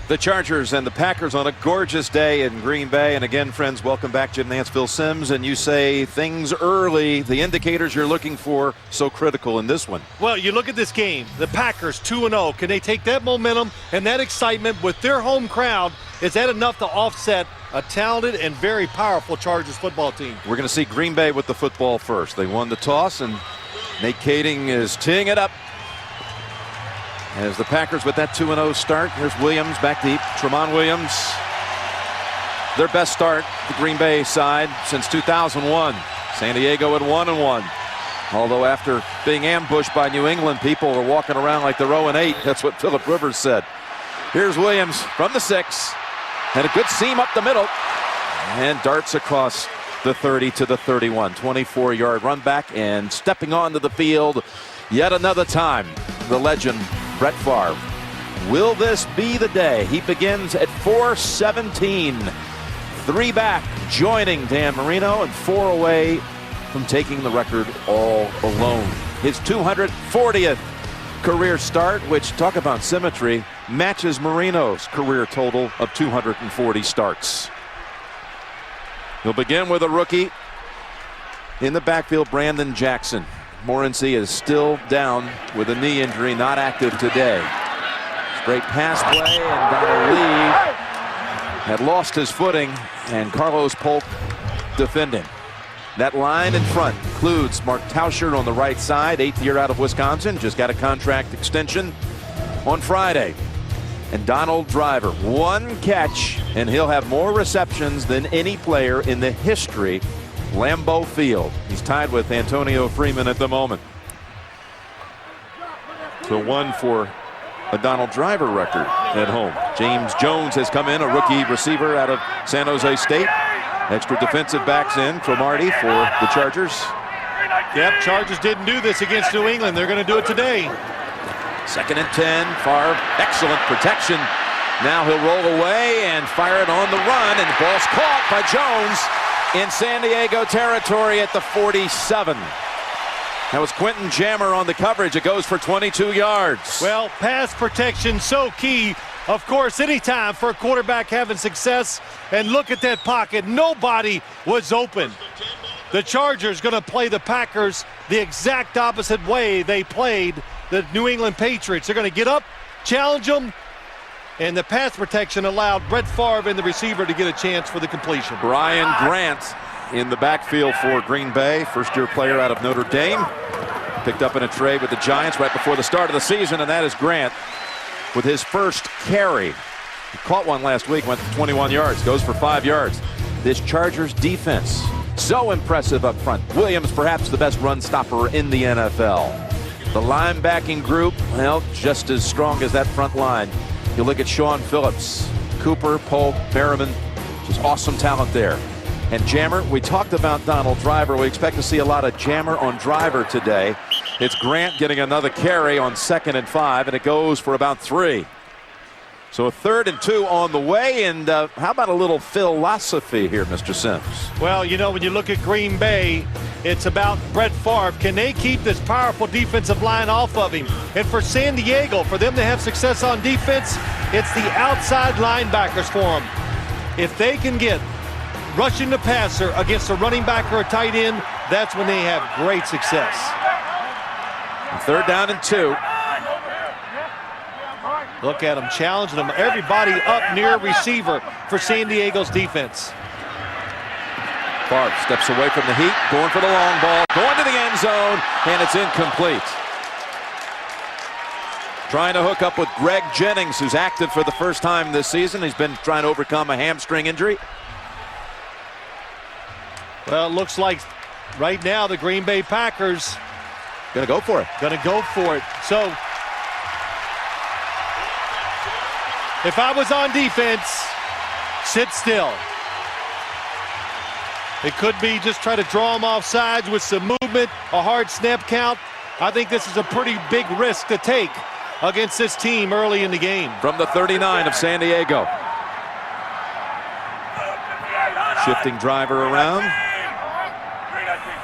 The Chargers and the Packers on a gorgeous day in Green Bay. And again, friends, welcome back. Jim Nance, Phil Simms. And you say things early, the indicators you're looking for, so critical in this one. Well, you look at this game, the Packers 2-0. Can they take that momentum and that excitement with their home crowd? Is that enough to offset a talented and very powerful Chargers football team? We're going to see Green Bay with the football first. They won the toss, and Nate Kading is teeing it up. As the Packers with that 2-0 start. Here's Williams back deep. Tramon Williams. Their best start, the Green Bay side, since 2001. San Diego at 1-1. Although after being ambushed by New England, people are walking around like they're 0-8. That's what Phillip Rivers said. Here's Williams from the 6. And a good seam up the middle. And darts across the 30 to the 31. 24-yard run back, and stepping onto the field yet another time, the legend Brett Favre. Will this be the day? He begins at 4:17. 3 back, joining Dan Marino, and 4 away from taking the record all alone. His 240th career start, which, talk about symmetry, matches Marino's career total of 240 starts. He'll begin with a rookie in the backfield, Brandon Jackson. Morency is still down with a knee injury, not active today. Straight pass play, and Donald Lee had lost his footing, and Carlos Polk defending. That line in front includes Mark Tauscher on the right side, 8th year out of Wisconsin, just got a contract extension on Friday. And Donald Driver, 1 catch, and he'll have more receptions than any player in the history Lambeau Field. He's tied with Antonio Freeman at the moment. So 1 for a Donald Driver record at home. James Jones has come in, a rookie receiver out of San Jose State. Extra defensive backs in, Cromartie for the Chargers. Yep, Chargers didn't do this against New England. They're going to do it today. 2nd and 10. Favre, excellent protection. Now he'll roll away and fire it on the run, and the ball's caught by Jones in San Diego territory at the 47. That was Quentin Jammer on the coverage. It goes for 22 yards. Well, pass protection so key. Of course, anytime for a quarterback having success. And look at that pocket. Nobody was open. The Chargers going to play the Packers the exact opposite way they played the New England Patriots. They're going to get up, challenge them, and the pass protection allowed Brett Favre and the receiver to get a chance for the completion. Brian Grant in the backfield for Green Bay, first-year player out of Notre Dame. Picked up in a trade with the Giants right before the start of the season, and that is Grant with his first carry. He caught one last week, went 21 yards, goes for 5 yards. This Chargers defense, so impressive up front. Williams, perhaps the best run stopper in the NFL. The linebacking group, well, just as strong as that front line. You look at Sean Phillips, Cooper, Polk, Merriman, just awesome talent there. And Jammer, we talked about Donald Driver. We expect to see a lot of Jammer on Driver today. It's Grant getting another carry on 2nd and 5, and it goes for about 3. So a 3rd and 2 on the way, and how about a little philosophy here, Mr. Simms? Well, you know, when you look at Green Bay, it's about Brett Favre. Can they keep this powerful defensive line off of him? And for San Diego, for them to have success on defense, it's the outside linebackers for them. If they can get rushing the passer against a running back or a tight end, that's when they have great success. 3rd down and 2. Look at them, challenging them. Everybody up near receiver for San Diego's defense. Favre steps away from the heat, going for the long ball, going to the end zone, and it's incomplete. Trying to hook up with Greg Jennings, who's active for the first time this season. He's been trying to overcome a hamstring injury. Well, it looks like right now the Green Bay Packers Gonna go for it. Gonna go for it. So, if I was on defense, sit still. It could be just try to draw them off sides with some movement, a hard snap count. I think this is a pretty big risk to take against this team early in the game. From the 39 of San Diego. Shifting Driver around.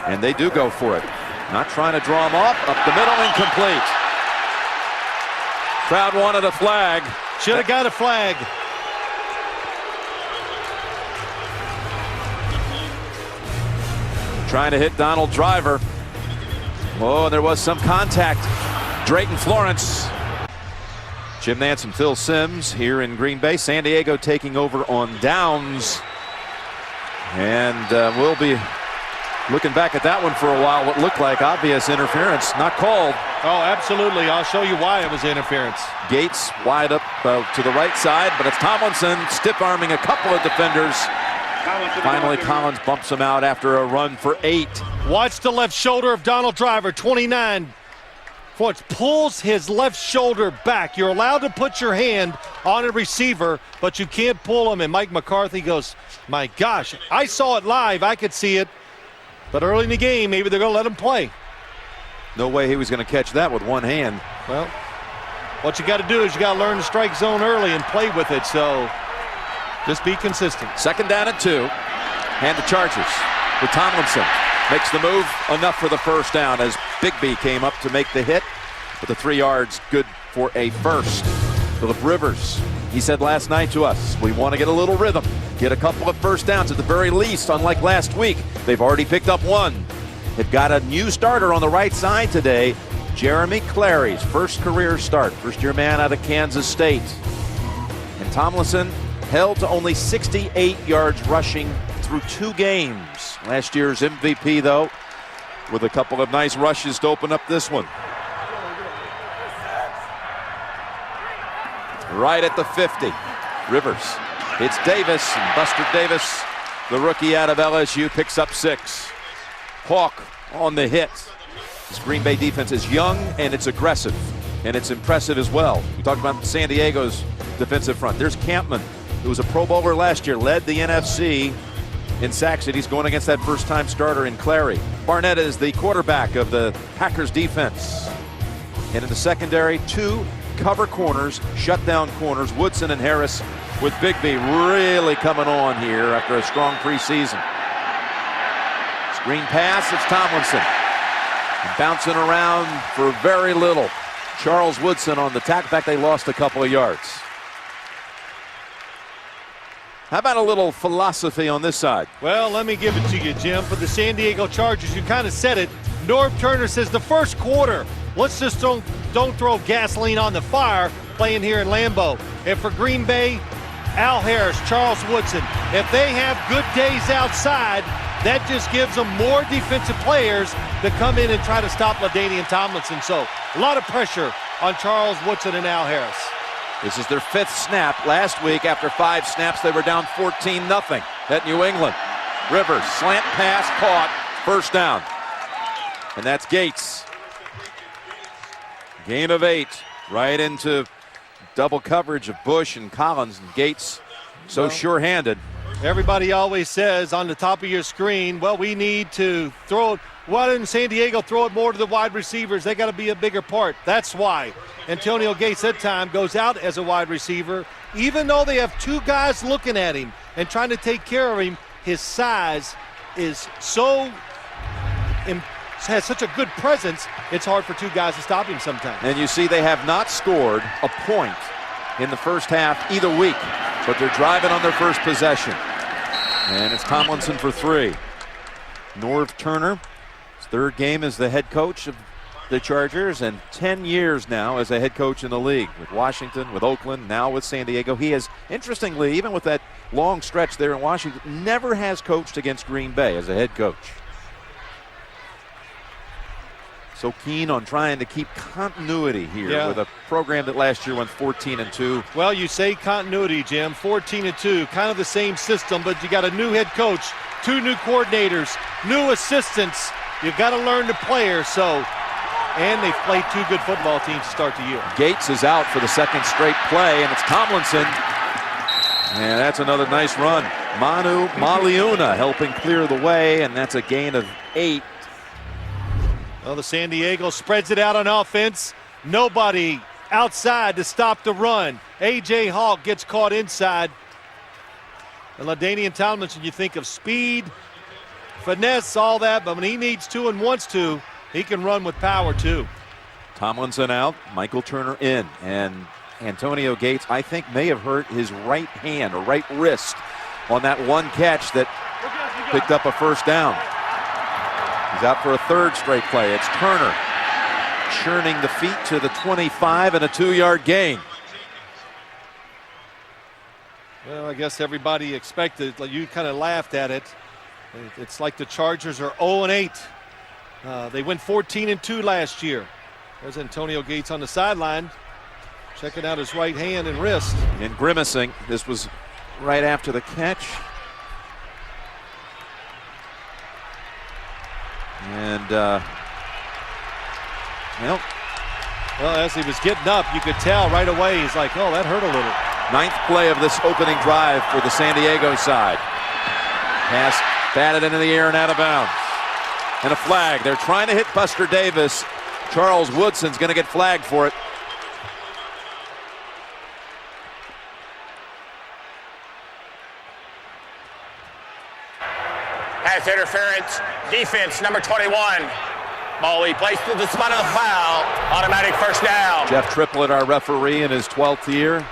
And they do go for it. Not trying to draw him off. Up the middle, incomplete. Crowd wanted a flag. Should have got a flag. Trying to hit Donald Driver. Oh, there was some contact. Drayton Florence. Jim Nance and Phil Simms here in Green Bay. San Diego taking over on downs. And we'll be looking back at that one for a while. What looked like obvious interference, not called. Oh, absolutely. I'll show you why it was interference. Gates wide up to the right side, but it's Tomlinson stiff-arming a couple of defenders. Finally, Collins bumps him out after a run for 8. Watch the left shoulder of Donald Driver, 29. Pulls his left shoulder back. You're allowed to put your hand on a receiver, but you can't pull him. And Mike McCarthy goes, my gosh, I saw it live. I could see it. But early in the game, maybe they're going to let him play. No way he was going to catch that with one hand. Well, what you got to do is you got to learn the strike zone early and play with it. So just be consistent. 2nd down and 2. And the Chargers with Tomlinson. Makes the move, enough for the first down as Bigby came up to make the hit. But the 3 yards, good for a first. Phillip Rivers, he said last night to us, we want to get a little rhythm. Get a couple of first downs at the very least, unlike last week. They've already picked up 1. They've got a new starter on the right side today. Jeremy Clary's first career start. First-year man out of Kansas State. And Tomlinson held to only 68 yards rushing through 2 games. Last year's MVP, though, with a couple of nice rushes to open up this one. Right at the 50. Rivers hits Davis, and Buster Davis, the rookie out of LSU, picks up 6. Hawk on the hit. This Green Bay defense is young and it's aggressive, and it's impressive as well. We talked about San Diego's defensive front. There's Campman, who was a Pro Bowler last year, led the NFC in sacks. He's going against that first-time starter in Clary. Barnett is the quarterback of the Packers defense. And in the secondary, 2 cover corners, shutdown corners, Woodson and Harris, with Bigby really coming on here after a strong preseason. Screen pass, it's Tomlinson. And bouncing around for very little. Charles Woodson on the tackle. In fact, they lost a couple of yards. How about a little philosophy on this side? Well, let me give it to you, Jim. For the San Diego Chargers, you kind of said it. Norv Turner says the first quarter, let's just don't throw gasoline on the fire playing here in Lambeau. And for Green Bay, Al Harris, Charles Woodson, if they have good days outside, that just gives them more defensive players to come in and try to stop LaDainian Tomlinson. So a lot of pressure on Charles Woodson and Al Harris. This is their 5th snap. Last week, after 5 snaps, they were down 14-0 at New England. Rivers, slant pass, caught, first down. And that's Gates. Gain of 8, right into double coverage of Bush and Collins, and Gates so sure-handed. Everybody always says on the top of your screen, well, we need to throw it. Why didn't San Diego throw it more to the wide receivers? They got to be a bigger part. That's why Antonio Gates that time goes out as a wide receiver. Even though they have 2 guys looking at him and trying to take care of him, his size is has such a good presence, it's hard for 2 guys to stop him sometimes. And you see they have not scored a point in the first half either week, but they're driving on their first possession. And it's Tomlinson for 3. Norv Turner, his 3rd game as the head coach of the Chargers, and 10 years now as a head coach in the league with Washington, with Oakland, now with San Diego. He has, interestingly, even with that long stretch there in Washington, never has coached against Green Bay as a head coach. So keen on trying to keep continuity here with a program that last year went 14-2. Well, you say continuity, Jim. 14-2, kind of the same system, but you got a new head coach, 2 new coordinators, new assistants. You've got to learn the players. And they've played 2 good football teams to start the year. Gates is out for the 2nd straight play, and it's Tomlinson. And that's another nice run. Manu Maliuna helping clear the way, and that's a gain of 8. Well, the San Diego spreads it out on offense. Nobody outside to stop the run. A.J. Hawk gets caught inside. And LaDainian Tomlinson, you think of speed, finesse, all that, but when he needs to and wants to, he can run with power too. Tomlinson out, Michael Turner in, and Antonio Gates, I think, may have hurt his right hand or right wrist on that one catch that picked up a first down. He's out for a third straight play. It's Turner churning the feet to the 25 and a 2-yard gain. Well, I guess everybody expected, like you kind of laughed at it. It's like the Chargers are 0-8. They went 14-2 last year. There's Antonio Gates on the sideline, checking out his right hand and wrist. And grimacing. This was right after the catch. And, well, as he was getting up, you could tell right away, he's like, oh, that hurt a little. 9th play of this opening drive for the San Diego side. Pass batted into the air and out of bounds. And a flag. They're trying to hit Buster Davis. Charles Woodson's going to get flagged for it. Pass interference, defense, number 21. Ball he placed to the spot of the foul. Automatic first down. Jeff Triplett, our referee, in his 12th year.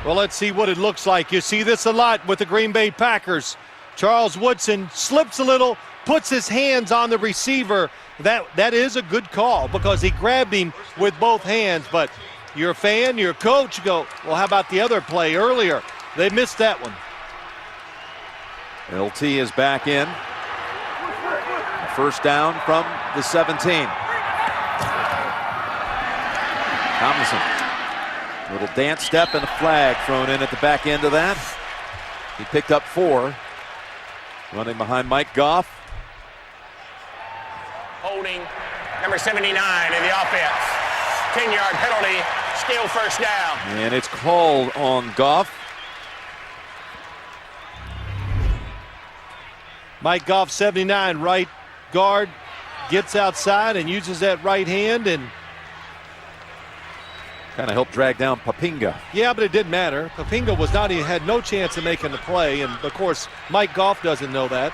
Well, let's see what it looks like. You see this a lot with the Green Bay Packers. Charles Woodson slips a little, puts his hands on the receiver. That is a good call because he grabbed him with both hands. But you're a fan, you're a coach, you go, well, how about the other play earlier? They missed that one. LT is back in. First down from the 17. Tomlinson. Little dance step and a flag thrown in at the back end of that. He picked up 4. Running behind Mike Goff. Holding number 79 in the offense. 10-yard penalty, still first down. And it's called on Goff. Mike Goff, 79, right guard, gets outside and uses that right hand and kind of helped drag down Papinga. Yeah, but it didn't matter. Papinga was not, he had no chance of making the play, and of course Mike Goff doesn't know that.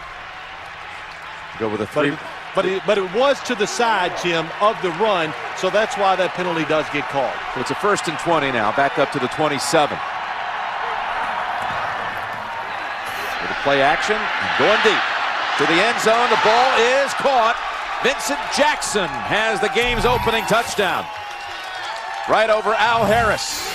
Go with a 3. But it was to the side, Jim, of the run, so that's why that penalty does get called. So it's a 1st and 20 now, back up to the 27. With a play action, going deep to the end zone. The ball is caught. Vincent Jackson has the game's opening touchdown. Right over Al Harris.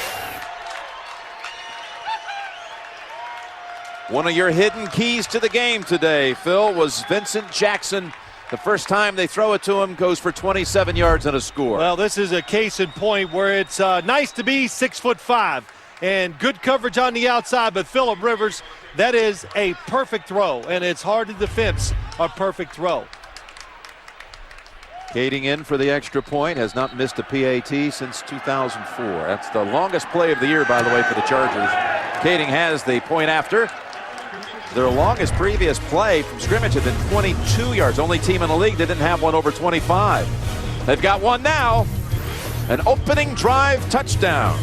One of your hidden keys to the game today, Phil, was Vincent Jackson. The first time they throw it to him, goes for 27 yards and a score. Well, this is a case in point where it's nice to be 6'5" and good coverage on the outside, but Phillip Rivers, that is a perfect throw, and it's hard to defense a perfect throw. Kading in for the extra point, has not missed a PAT since 2004. That's the longest play of the year, by the way, for the Chargers. Kading has the point after. Their longest previous play from scrimmage had been 22 yards. Only team in the league that didn't have one over 25. They've got one now. An opening drive touchdown.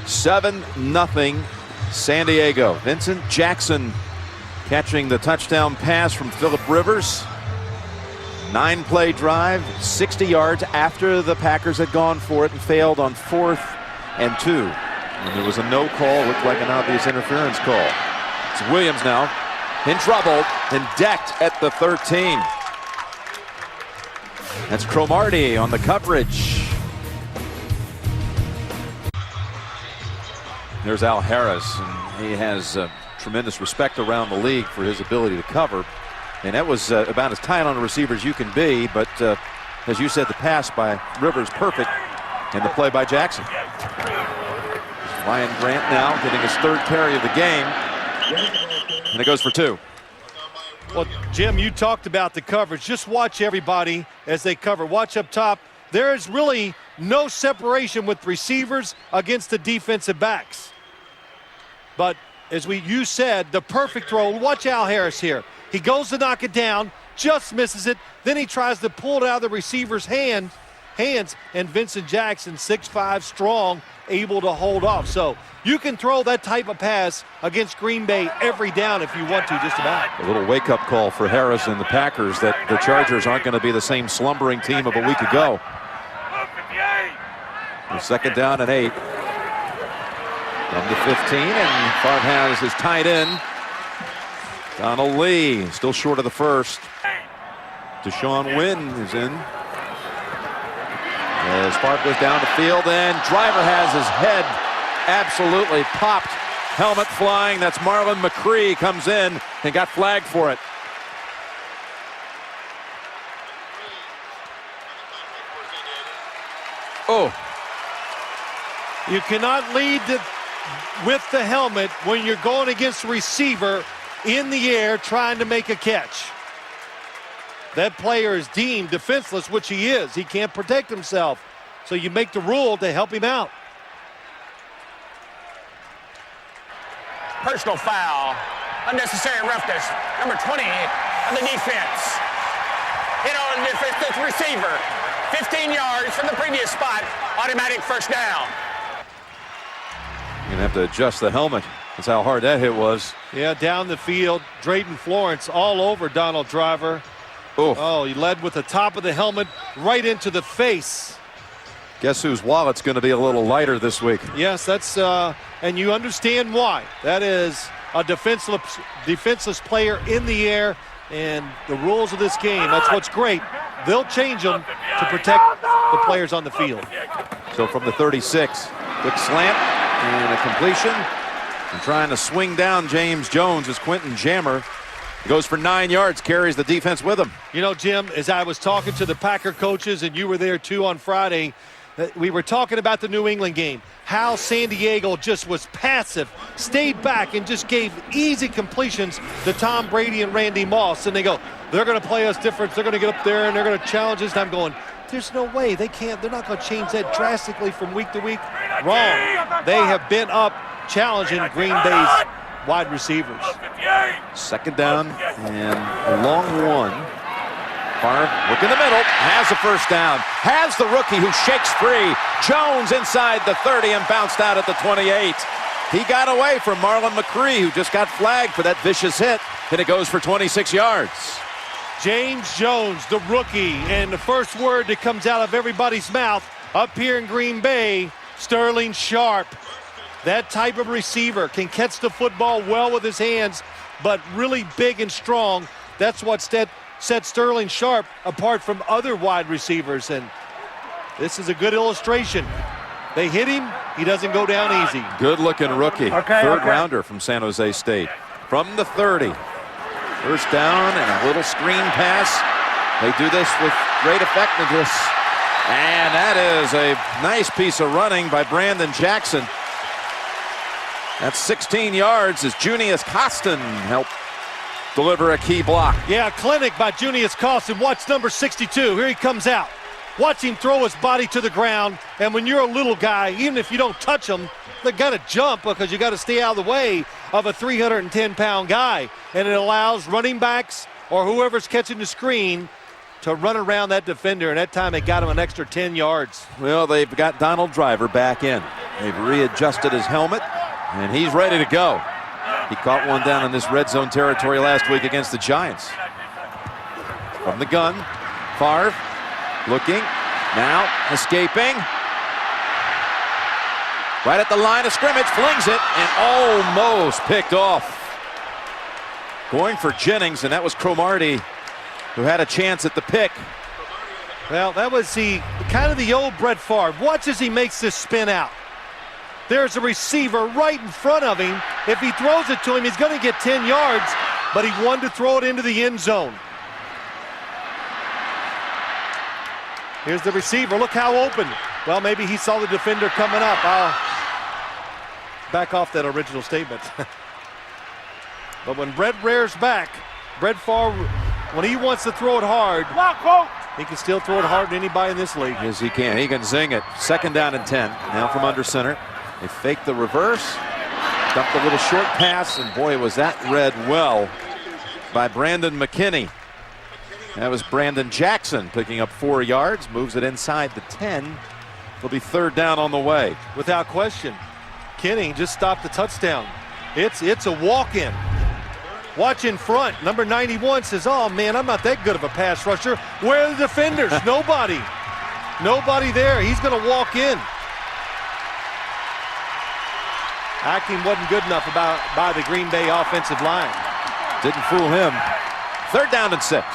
7-0 San Diego. Vincent Jackson catching the touchdown pass from Phillip Rivers. 9-play drive, 60 yards after the Packers had gone for it and failed on 4th and 2. And there was a no call, looked like an obvious interference call. It's Williams now in trouble and decked at the 13. That's Cromartie on the coverage. There's Al Harris, and he has tremendous respect around the league for his ability to cover. And that was about as tight on a receiver as you can be, but as you said, the pass by Rivers perfect, and the play by Jackson. Ryan Grant now getting his 3rd carry of the game, and it goes for 2. Well, Jim, you talked about the coverage. Just watch everybody as they cover. Watch up top. There is really no separation with receivers against the defensive backs. But as you said, the perfect throw. Watch Al Harris here. He goes to knock it down, just misses it. Then he tries to pull it out of the receiver's hands, and Vincent Jackson, 6'5", strong, able to hold off. So you can throw that type of pass against Green Bay every down if you want to, just about. A little wake-up call for Harris and the Packers that the Chargers aren't going to be the same slumbering team of a week ago. Second down and 8. From the 15, and Favre has his tight end. Donald Lee, still short of the first. Deshaun Wynn is in. As Favre goes down the field, and Driver has his head absolutely popped. Helmet flying. That's Marlon McCree comes in and got flagged for it. Oh. You cannot lead with the helmet when you're going against a receiver in the air trying to make a catch. That player is deemed defenseless, which he is. He can't protect himself. So you make the rule to help him out. Personal foul. Unnecessary roughness. Number 20 on the defense. Hit on the defensive receiver. 15 yards from the previous spot. Automatic first down. You're going to have to adjust the helmet. That's how hard that hit was. Yeah, down the field. Drayton Florence all over Donald Driver. Oh, he led with the top of the helmet right into the face. Guess whose wallet's going to be a little lighter this week? Yes, that's and you understand why. That is a defenseless player in the air, and the rules of this game, that's what's great. They'll change them to protect the players on the field. So from the 36, quick slant and a completion. And trying to swing down James Jones is Quentin Jammer. He goes for 9 yards, carries the defense with him. You know, Jim, as I was talking to the Packer coaches, and you were there too on Friday, we were talking about the New England game, how San Diego just was passive, stayed back, and just gave easy completions to Tom Brady and Randy Moss. And they go, they're going to play us different. They're going to get up there, and they're going to challenge us. And I'm going, there's no way. They can't. They're not going to change that drastically from week to week. Wrong. They have been up challenging Green Bay's wide receivers. Second down and a long one. Favre, look in the middle, has the first down, has the rookie who shakes free. Jones inside the 30 and bounced out at the 28. He got away from Marlon McCree, who just got flagged for that vicious hit, and it goes for 26 yards. James Jones, the rookie, and the first word that comes out of everybody's mouth up here in Green Bay, Sterling Sharp. That type of receiver can catch the football well with his hands, but really big and strong. That's what set Sterling Sharp apart from other wide receivers, and this is a good illustration. They hit him, he doesn't go down easy. Good-looking rookie, third rounder from San Jose State. From the 30, first down and a little screen pass. They do this with great effectiveness, and that is a nice piece of running by Brandon Jackson. That's 16 yards as Junius Costin helped deliver a key block. Yeah, a clinic by Junius Costin. Watch number 62. Here he comes out. Watch him throw his body to the ground. And when you're a little guy, even if you don't touch him, they got to jump because you got to stay out of the way of a 310-pound guy. And it allows running backs or whoever's catching the screen to run around that defender. And that time they got him an extra 10 yards. Well, they've got Donald Driver back in. They've readjusted his helmet, and he's ready to go. He caught one down in this red zone territory last week against the Giants. From the gun, Favre looking, now escaping. Right at the line of scrimmage, flings it, and almost picked off. Going for Jennings, and that was Cromartie, who had a chance at the pick. Well, that was kind of the old Brett Favre. Watch as he makes this spin out. There's a receiver right in front of him. If he throws it to him, he's going to get 10 yards, but he wanted to throw it into the end zone. Here's the receiver. Look how open. Well, maybe he saw the defender coming up. I'll back off that original statement. But when Brett rears back, Brett Favre, when he wants to throw it hard, he can still throw it hard to anybody in this league. Yes, he can. He can zing it. Second down and 10. Now from under center. They fake the reverse, dumped a little short pass, and boy, was that read well by Brandon McKinney. That was Brandon Jackson picking up 4 yards, moves it inside the 10. It'll be third down on the way. Without question. Kinney just stopped the touchdown. It's a walk-in. Watch in front. Number 91 says, oh, man, I'm not that good of a pass rusher. Where are the defenders? Nobody. Nobody there. He's going to walk in. Acting wasn't good enough by the Green Bay offensive line. Didn't fool him. 3rd down and 6.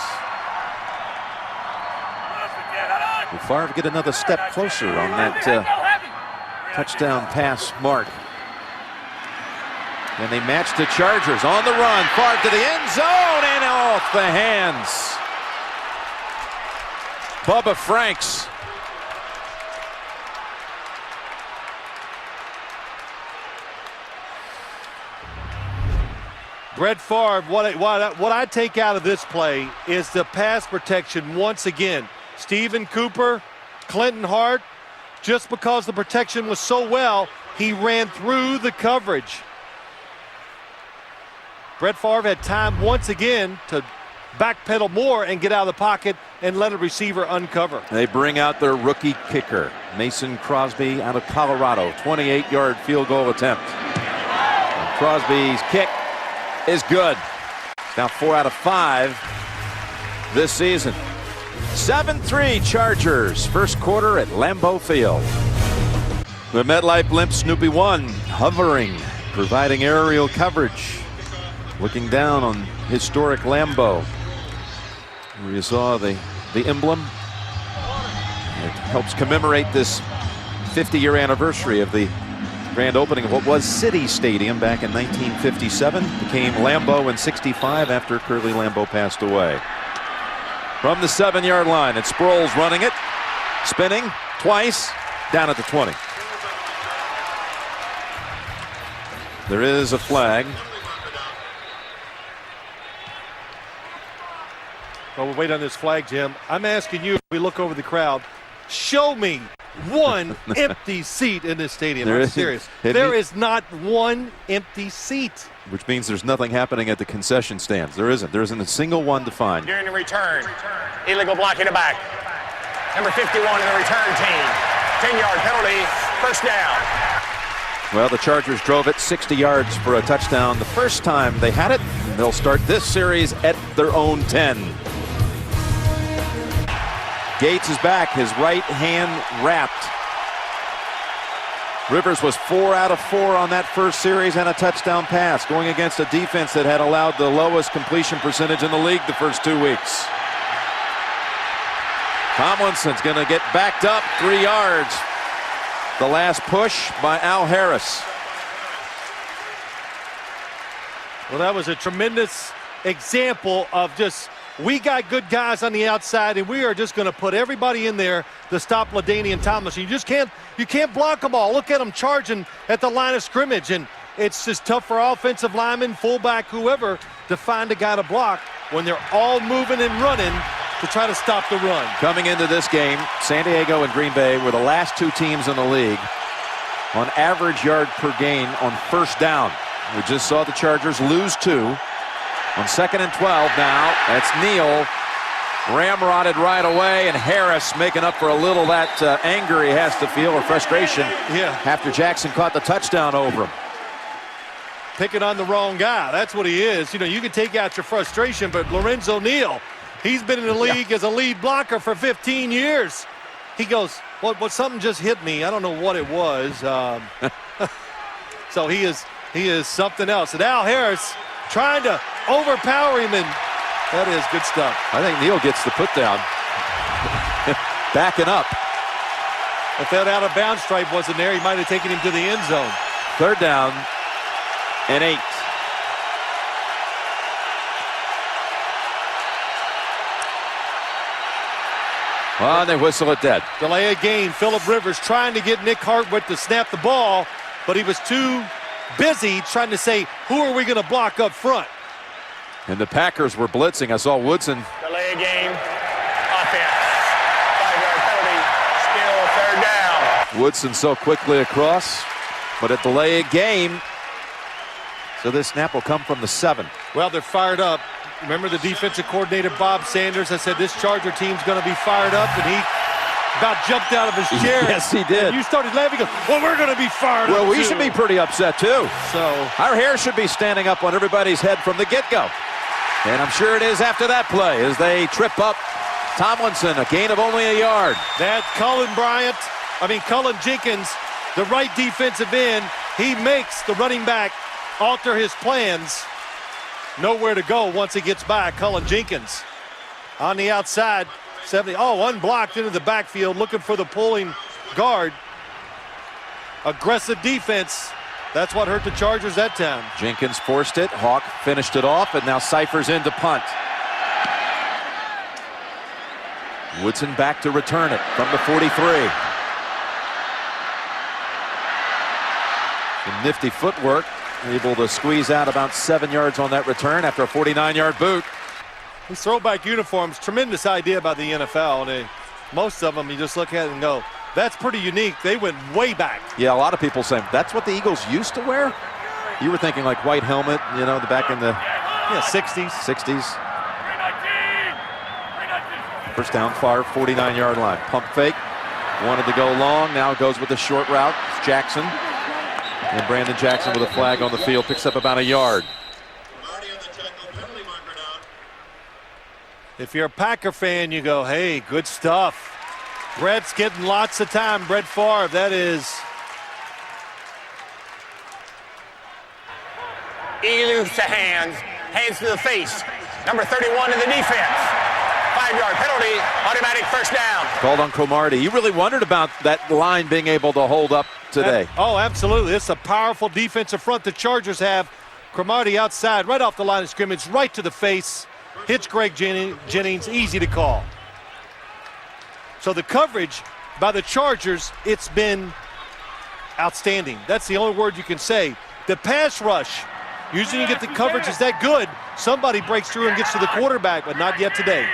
Will Favre get another step closer on that touchdown pass mark? And they match the Chargers on the run. Favre to the end zone and off the hands. Bubba Franks. Brett Favre, what I take out of this play is the pass protection once again. Stephen Cooper, Clinton Hart, just because the protection was so well, he ran through the coverage. Brett Favre had time once again to backpedal more and get out of the pocket and let a receiver uncover. They bring out their rookie kicker, Mason Crosby out of Colorado. 28-yard field goal attempt. And Crosby's kick is good. Now 4 out of 5 this season. 7-3 Chargers. First quarter at Lambeau Field. The MetLife blimp Snoopy 1 hovering, providing aerial coverage. Looking down on historic Lambeau, where you saw the emblem. It helps commemorate this 50-year anniversary of the grand opening of what was City Stadium back in 1957. Became Lambeau in '65 after Curly Lambeau passed away. From the 7-yard line, and Sproles running it, spinning twice, down at the 20. There is a flag. Well, we'll wait on this flag, Jim. I'm asking you, if we look over the crowd, show me one empty seat in this stadium. I'm serious. There is not one empty seat. Which means there's nothing happening at the concession stands. There isn't. There isn't a single one to find. During the return, illegal blocking it back. Number 51 in the return team. 10-yard penalty, first down. Well, the Chargers drove it 60 yards for a touchdown the first time they had it. They'll start this series at their own 10. Gates is back, his right hand wrapped. Rivers was 4 out of 4 on that first series and a touchdown pass, going against a defense that had allowed the lowest completion percentage in the league the first 2 weeks. Tomlinson's going to get backed up 3 yards. The last push by Al Harris. Well, that was a tremendous example of just, we got good guys on the outside, and we are just going to put everybody in there to stop LaDainian Tomlinson. You can't block them all. Look at them charging at the line of scrimmage, and it's just tough for offensive linemen, fullback, whoever, to find a guy to block when they're all moving and running to try to stop the run. Coming into this game, San Diego and Green Bay were the last 2 teams in the league on average yard per gain on first down. We just saw the Chargers lose 2. On 2nd and 12 now, that's Neal. Ramrodded right away, and Harris making up for a little that anger he has to feel, or frustration, after Jackson caught the touchdown over him. Picking on the wrong guy. That's what he is. You know, you can take out your frustration, but Lorenzo Neal, he's been in the league as a lead blocker for 15 years. He goes, well, something just hit me. I don't know what it was. So he is something else. And Al Harris trying to overpower him, and that is good stuff. I think Neal gets the put down. Backing up. If that out of bounds stripe wasn't there, he might have taken him to the end zone. 3rd down and 8. Well, they whistle it dead. Delay a game. Phillip Rivers trying to get Nick Hartwick to snap the ball, but he was too busy trying to say, who are we going to block up front? And the Packers were blitzing. I saw Woodson. Delay a game. Offense. 5-yard penalty. Still 3rd down. Woodson so quickly across, but a delay a game. So this snap will come from the 7. Well, they're fired up. Remember the defensive coordinator, Bob Sanders? I said this Charger team's going to be fired up, and he about jumped out of his chair. Yes, he did. And you started laughing. Well, we're going to be fired up. Well, we too. should be pretty upset, too. So our hair should be standing up on everybody's head from the get-go. And I'm sure it is after that play as they trip up Tomlinson, a gain of only a yard. That Cullen Jenkins, the right defensive end, He makes the running back alter his plans. Nowhere to go once he gets by. Cullen Jenkins on the outside. 70. Oh, unblocked into the backfield, looking for the pulling guard. Aggressive defense. That's what hurt the Chargers that time. Jenkins forced it. Hawk finished it off, and now Cyphers in to punt. Woodson back to return it from the 43. Some nifty footwork. Able to squeeze out about 7 yards on that return after a 49-yard boot. These throwback uniforms, tremendous idea by the NFL. And most of them, you just look at it and go, that's pretty unique. They went way back. Yeah, a lot of people saying that's what the Eagles used to wear. You were thinking like white helmet, you know, the back in the 60s. 60s. First down, Favre, 49-yard line. Pump fake. Wanted to go long. Now goes with the short route. It's Jackson. And Brandon Jackson with a flag on the field picks up about a yard. If you're a Packer fan, you go, hey, good stuff. Brett's getting lots of time. Brett Favre, that is. Loose to hands. Hands to the face. Number 31 in the defense. 5-yard penalty. Automatic first down. Called on Cromartie. You really wondered about that line being able to hold up today. Oh, absolutely. It's a powerful defensive front the Chargers have. Cromartie outside, right off the line of scrimmage, right to the face. Hits Greg Jennings, easy to call. So the coverage by the Chargers, it's been outstanding. That's the only word you can say. The pass rush, usually you get the coverage is that good. Somebody breaks through and gets to the quarterback, but not yet today.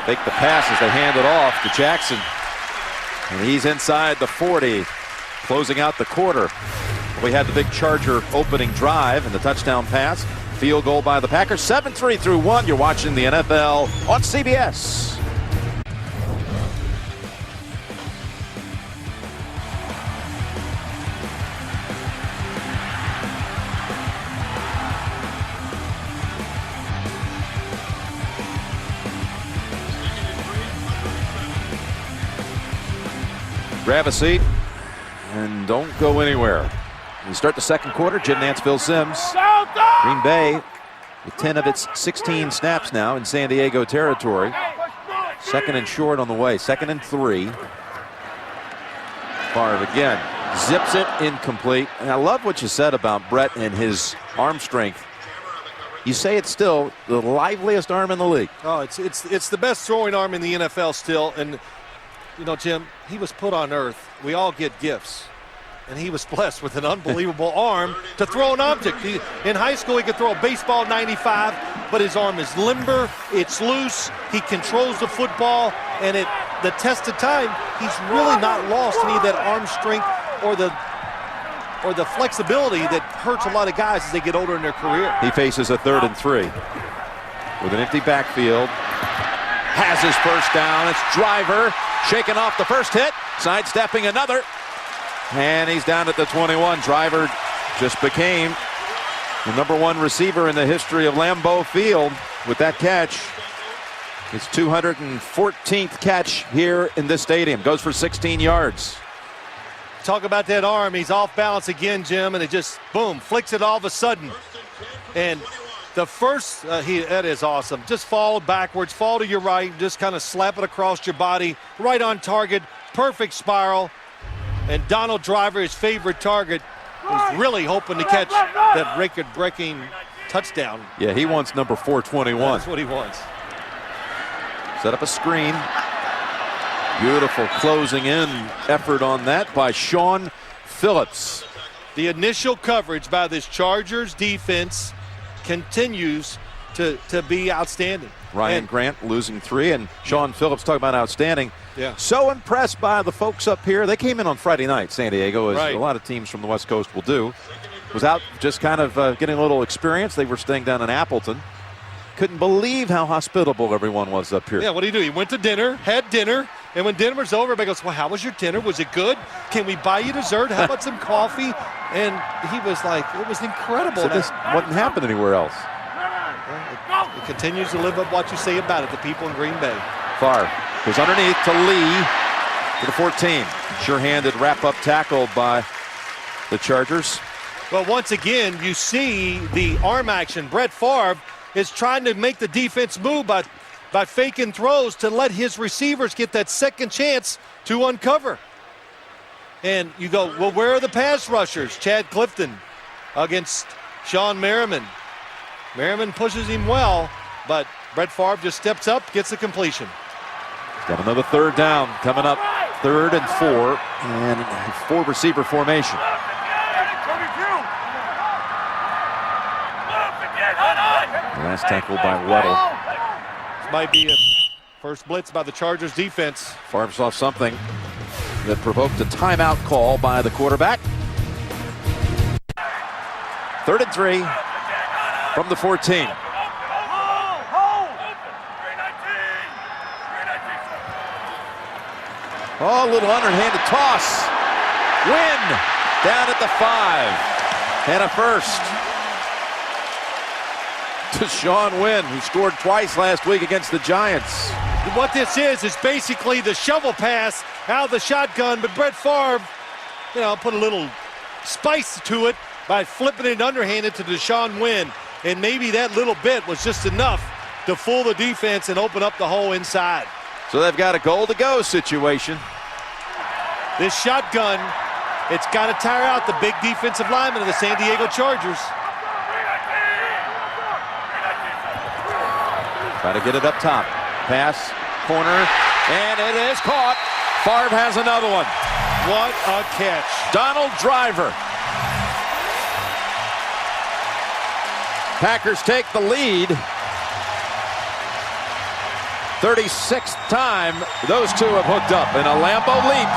Take the pass as they hand it off to Jackson. And he's inside the 40, closing out the quarter. We had the big Charger opening drive and the touchdown pass. Field goal by the Packers. 7-3 through 1. You're watching the NFL on CBS. Grab a seat and don't go anywhere. We start the second quarter. Jim Nance, Phil Simms. Green Bay with 10 of its 16 snaps now in San Diego territory. Second and short on the way. 2nd and 3. Favre again zips it incomplete. And I love what you said about Brett and his arm strength. You say it's still the liveliest arm in the league. Oh, it's the best throwing arm in the NFL still. And you know, Jim, he was put on earth. We all get gifts. And he was blessed with an unbelievable arm to throw an object. In high school, he could throw a baseball 95, but his arm is limber, it's loose, he controls the football, and the test of time, he's really not lost any of that arm strength or the flexibility that hurts a lot of guys as they get older in their career. He faces a 3rd and 3 with an empty backfield. Has his first down. It's Driver shaking off the first hit, sidestepping another. And he's down at the 21. Driver just became the #1 receiver in the history of Lambeau Field with that catch. His 214th catch here in this stadium. Goes for 16 yards. Talk about that arm. He's off balance again, Jim, and it just, boom, flicks it all of a sudden. And the first, that is awesome. Just fall backwards, fall to your right, just kind of slap it across your body, right on target, perfect spiral. And Donald Driver, his favorite target, is really hoping to catch that record-breaking touchdown. Yeah, he wants number 421. That's what he wants. Set up a screen. Beautiful closing in effort on that by Sean Phillips. The initial coverage by this Chargers defense continues to be outstanding. Ryan Grant losing 3, and Sean Phillips talking about outstanding. Yeah. So impressed by the folks up here. They came in on Friday night, San Diego, as a lot of teams from the West Coast will do. Was out just kind of getting a little experience. They were staying down in Appleton. Couldn't believe how hospitable everyone was up here. Yeah, what did he do? He went to dinner, had dinner, and when dinner was over, everybody goes, well, how was your dinner? Was it good? Can we buy you dessert? How about some coffee? And he was like, it was incredible. So this wouldn't happen anywhere else. It continues to live up what you say about it, the people in Green Bay. Favre goes underneath to Lee. to the 14. Sure-handed wrap-up tackle by the Chargers. Well, once again, you see the arm action. Brett Favre is trying to make the defense move by faking throws to let his receivers get that second chance to uncover. And you go, well, where are the pass rushers? Chad Clifton against Sean Merriman. Merriman pushes him well, but Brett Favre just steps up, gets the completion. Got another third down coming up. 3rd and 4, and 4 receiver formation. Last tackle by Weddle. This might be a first blitz by the Chargers defense. Favre saw something that provoked a timeout call by the quarterback. 3rd and 3 from the 14. Oh, a little underhanded toss. Win down at the 5. And a first to Sean Wynn, who scored twice last week against the Giants. What this is basically the shovel pass out of the shotgun, but Brett Favre, put a little spice to it by flipping it underhanded to Deshaun Wynn. And maybe that little bit was just enough to fool the defense and open up the hole inside. So they've got a goal-to-go situation. This shotgun, it's got to tire out the big defensive lineman of the San Diego Chargers. Try to get it up top. Pass, corner, and it is caught. Favre has another one. What a catch. Donald Driver. Packers take the lead. 36th time those two have hooked up in a Lambeau leap.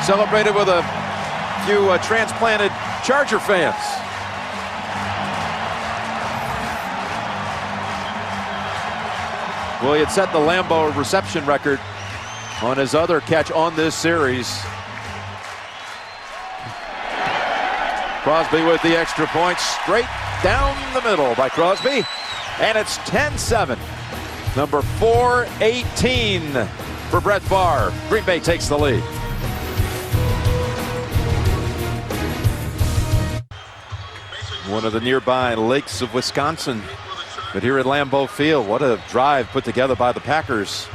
Celebrated with a few transplanted Charger fans. Well, he had set the Lambeau reception record on his other catch on this series. Crosby with the extra point, straight down the middle by Crosby. And it's 10-7. Number 418 for Brett Favre. Green Bay takes the lead. One of the nearby lakes of Wisconsin. But here at Lambeau Field, what a drive put together by the Packers.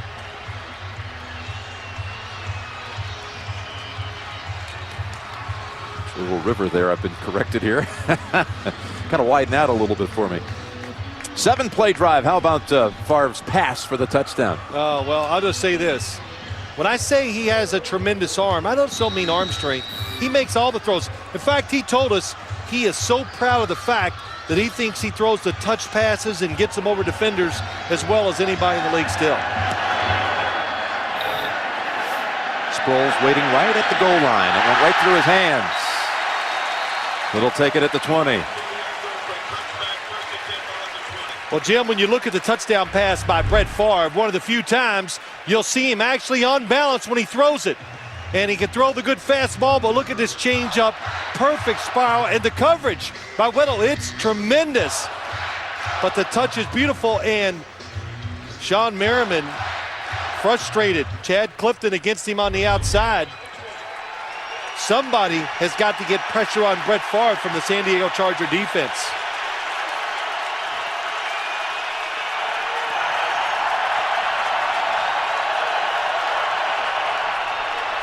A little river there. I've been corrected here. Kind of widen out a little bit for me. 7-play drive. How about Favre's pass for the touchdown? Oh, well, I'll just say this. When I say he has a tremendous arm, I don't so mean arm strength. He makes all the throws. In fact, he told us he is so proud of the fact that he thinks he throws the touch passes and gets them over defenders as well as anybody in the league still. Sproles waiting right at the goal line. It went right through his hands. It'll take it at the 20. Well, Jim, when you look at the touchdown pass by Brett Favre, one of the few times you'll see him actually on balance when he throws it. And he can throw the good fastball, but look at this changeup. Perfect spiral, and the coverage by Weddle, it's tremendous. But the touch is beautiful, and Sean Merriman frustrated. Chad Clifton against him on the outside. Somebody has got to get pressure on Brett Favre from the San Diego Charger defense.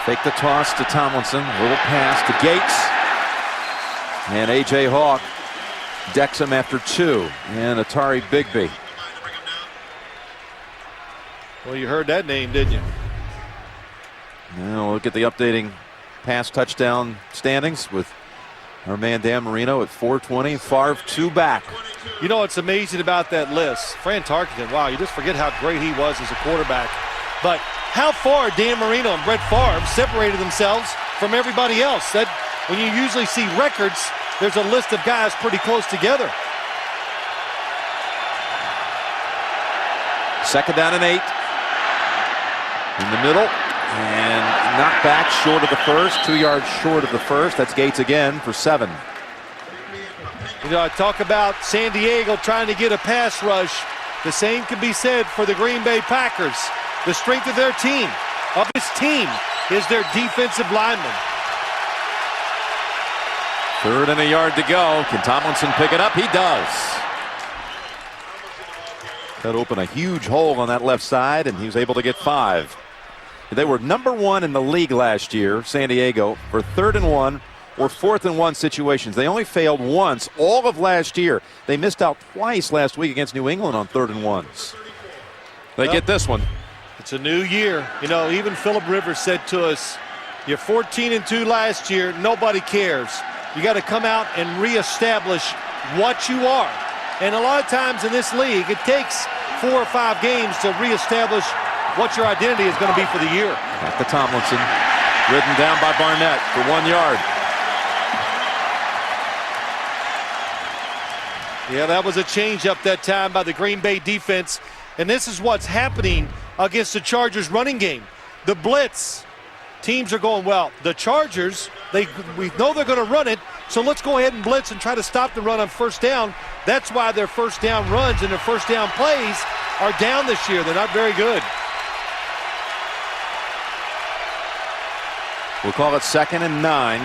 Fake the toss to Tomlinson. Little pass to Gates. And A.J. Hawk decks him after 2. And Atari Bigby. Well, you heard that name, didn't you? Now look at the updating pass touchdown standings with our man Dan Marino at 420. Favre 2 back. You know what's amazing about that list? Fran Tarkenton, wow, you just forget how great he was as a quarterback. But how far Dan Marino and Brett Favre separated themselves from everybody else. That when you usually see records, there's a list of guys pretty close together. 2nd down and 8. In the middle. And knocked back short of the first. 2 yards short of the first. That's Gates again for 7. You know, I talk about San Diego trying to get a pass rush. The same can be said for the Green Bay Packers. The strength of their team, of this team, is their defensive linemen. 3rd and a yard to go. Can Tomlinson pick it up? He does. Cut open a huge hole on that left side, and he was able to get 5. They were number 1 in the league last year, San Diego, for 3rd and 1 or 4th and 1 situations. They only failed once all of last year. They missed out twice last week against New England on 3rd and 1s. They get this one. It's a new year. You know, even Phillip Rivers said to us, you're 14-2 last year. Nobody cares. You got to come out and reestablish what you are. And a lot of times in this league, it takes 4 or 5 games to reestablish what your identity is going to be for the year. Back to Tomlinson. Ridden down by Barnett for 1 yard. Yeah, that was a change-up that time by the Green Bay defense. And this is what's happening against the Chargers running game. The blitz. Teams are going, well, the Chargers, we know they're going to run it, so let's go ahead and blitz and try to stop the run on 1st down. That's why their 1st down runs and their 1st down plays are down this year. They're not very good. We'll call it 2nd and 9.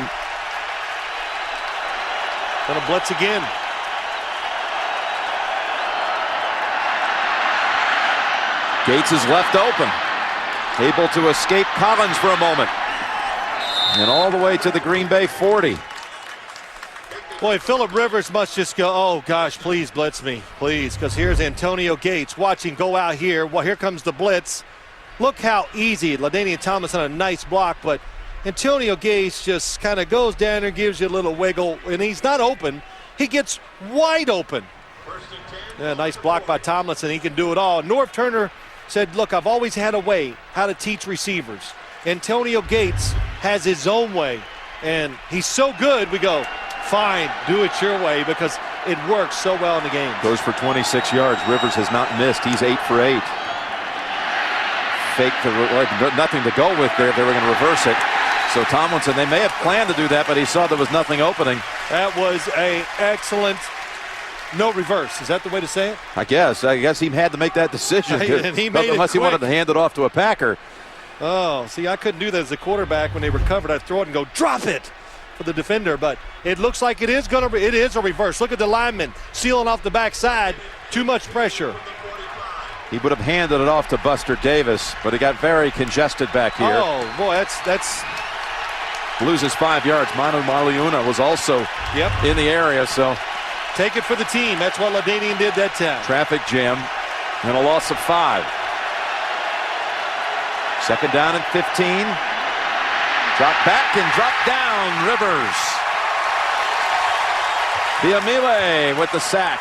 Going to blitz again. Gates is left open. Able to escape Collins for a moment. And all the way to the Green Bay 40. Boy, Phillip Rivers must just go, oh, gosh, please blitz me, please. Because here's Antonio Gates. Watch him go out here. Well, here comes the blitz. Look how easy. LaDainian Thomas on a nice block, but Antonio Gates just kind of goes down there, gives you a little wiggle, and he's not open. He gets wide open. Yeah, nice block by Tomlinson. He can do it all. Norv Turner said, look, I've always had a way how to teach receivers. Antonio Gates has his own way, and he's so good, we go, fine, do it your way, because it works so well in the game. Goes for 26 yards. Rivers has not missed. He's 8 for 8. Fake, nothing to go with there. They were going to reverse it. So Tomlinson, they may have planned to do that, but he saw there was nothing opening. That was an excellent no reverse. Is that the way to say it? I guess he had to make that decision. And he made unless it he quick. wanted to hand it off to a Packer. Oh, see, I couldn't do that as a quarterback when they recovered. I'd throw it and go, drop it for the defender. But it looks like it is a reverse. Look at the lineman sealing off the backside. Too much pressure. He would have handed it off to Buster Davis, but he got very congested back here. Oh, boy, that's loses 5 yards. Manu Maliuna was also in the area, so take it for the team. That's what LaDainian did that time. Traffic jam and a loss of 5. 2nd down and 15. Drop back and drop down. Rivers. Biamile with the sack.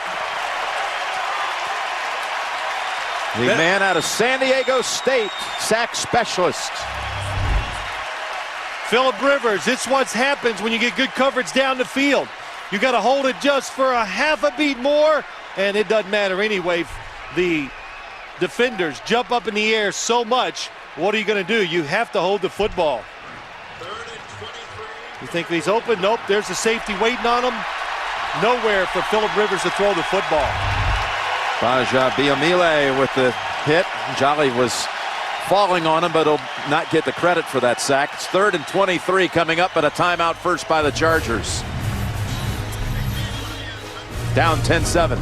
The man out of San Diego State, sack specialist. Phillip Rivers, it's what happens when you get good coverage down the field. You got to hold it just for a half a beat more, and it doesn't matter anyway. The defenders jump up in the air so much. What are you going to do? You have to hold the football. You think he's open? Nope. There's the safety waiting on him. Nowhere for Phillip Rivers to throw the football. Baja Biamile with the hit. Jolly was falling on him, but he'll not get the credit for that sack. It's 3rd and 23 coming up, but a timeout first by the Chargers. Down 10-7.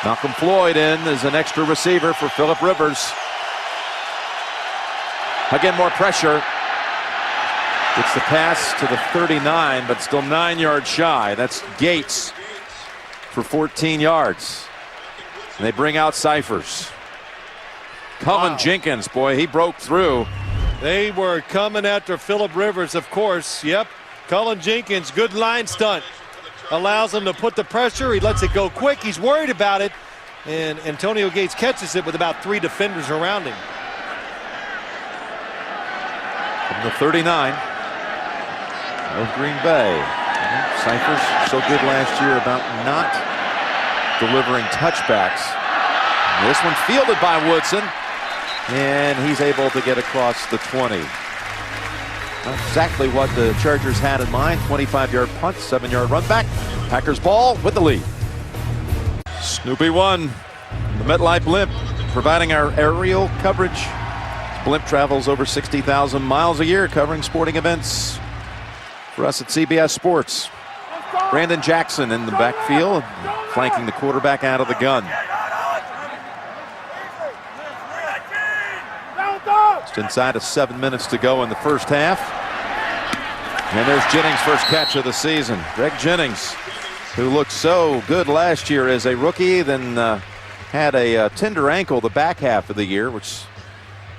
Malcolm Floyd in as an extra receiver for Phillip Rivers. Again, more pressure. Gets the pass to the 39, but still 9 yards shy. That's Gates for 14 yards. And they bring out Cyphers. Cullen Jenkins, boy, he broke through. They were coming after Phillip Rivers, of course. Yep. Cullen Jenkins, good line stunt. Allows him to put the pressure. He lets it go quick. He's worried about it. And Antonio Gates catches it with about 3 defenders around him. From the 39 of Green Bay. Cyphers so good last year about not delivering touchbacks. And this one fielded by Woodson. And he's able to get across the 20. Not exactly what the Chargers had in mind. 25-yard punt, 7-yard run back. Packers ball with the lead. Snoopy 1, the MetLife Blimp, providing our aerial coverage. Blimp travels over 60,000 miles a year covering sporting events for us at CBS Sports. Brandon Jackson in the backfield, flanking the quarterback out of the gun. Just inside of 7 minutes to go in the first half. And there's Jennings' first catch of the season. Greg Jennings, who looked so good last year as a rookie, then had a tender ankle the back half of the year, which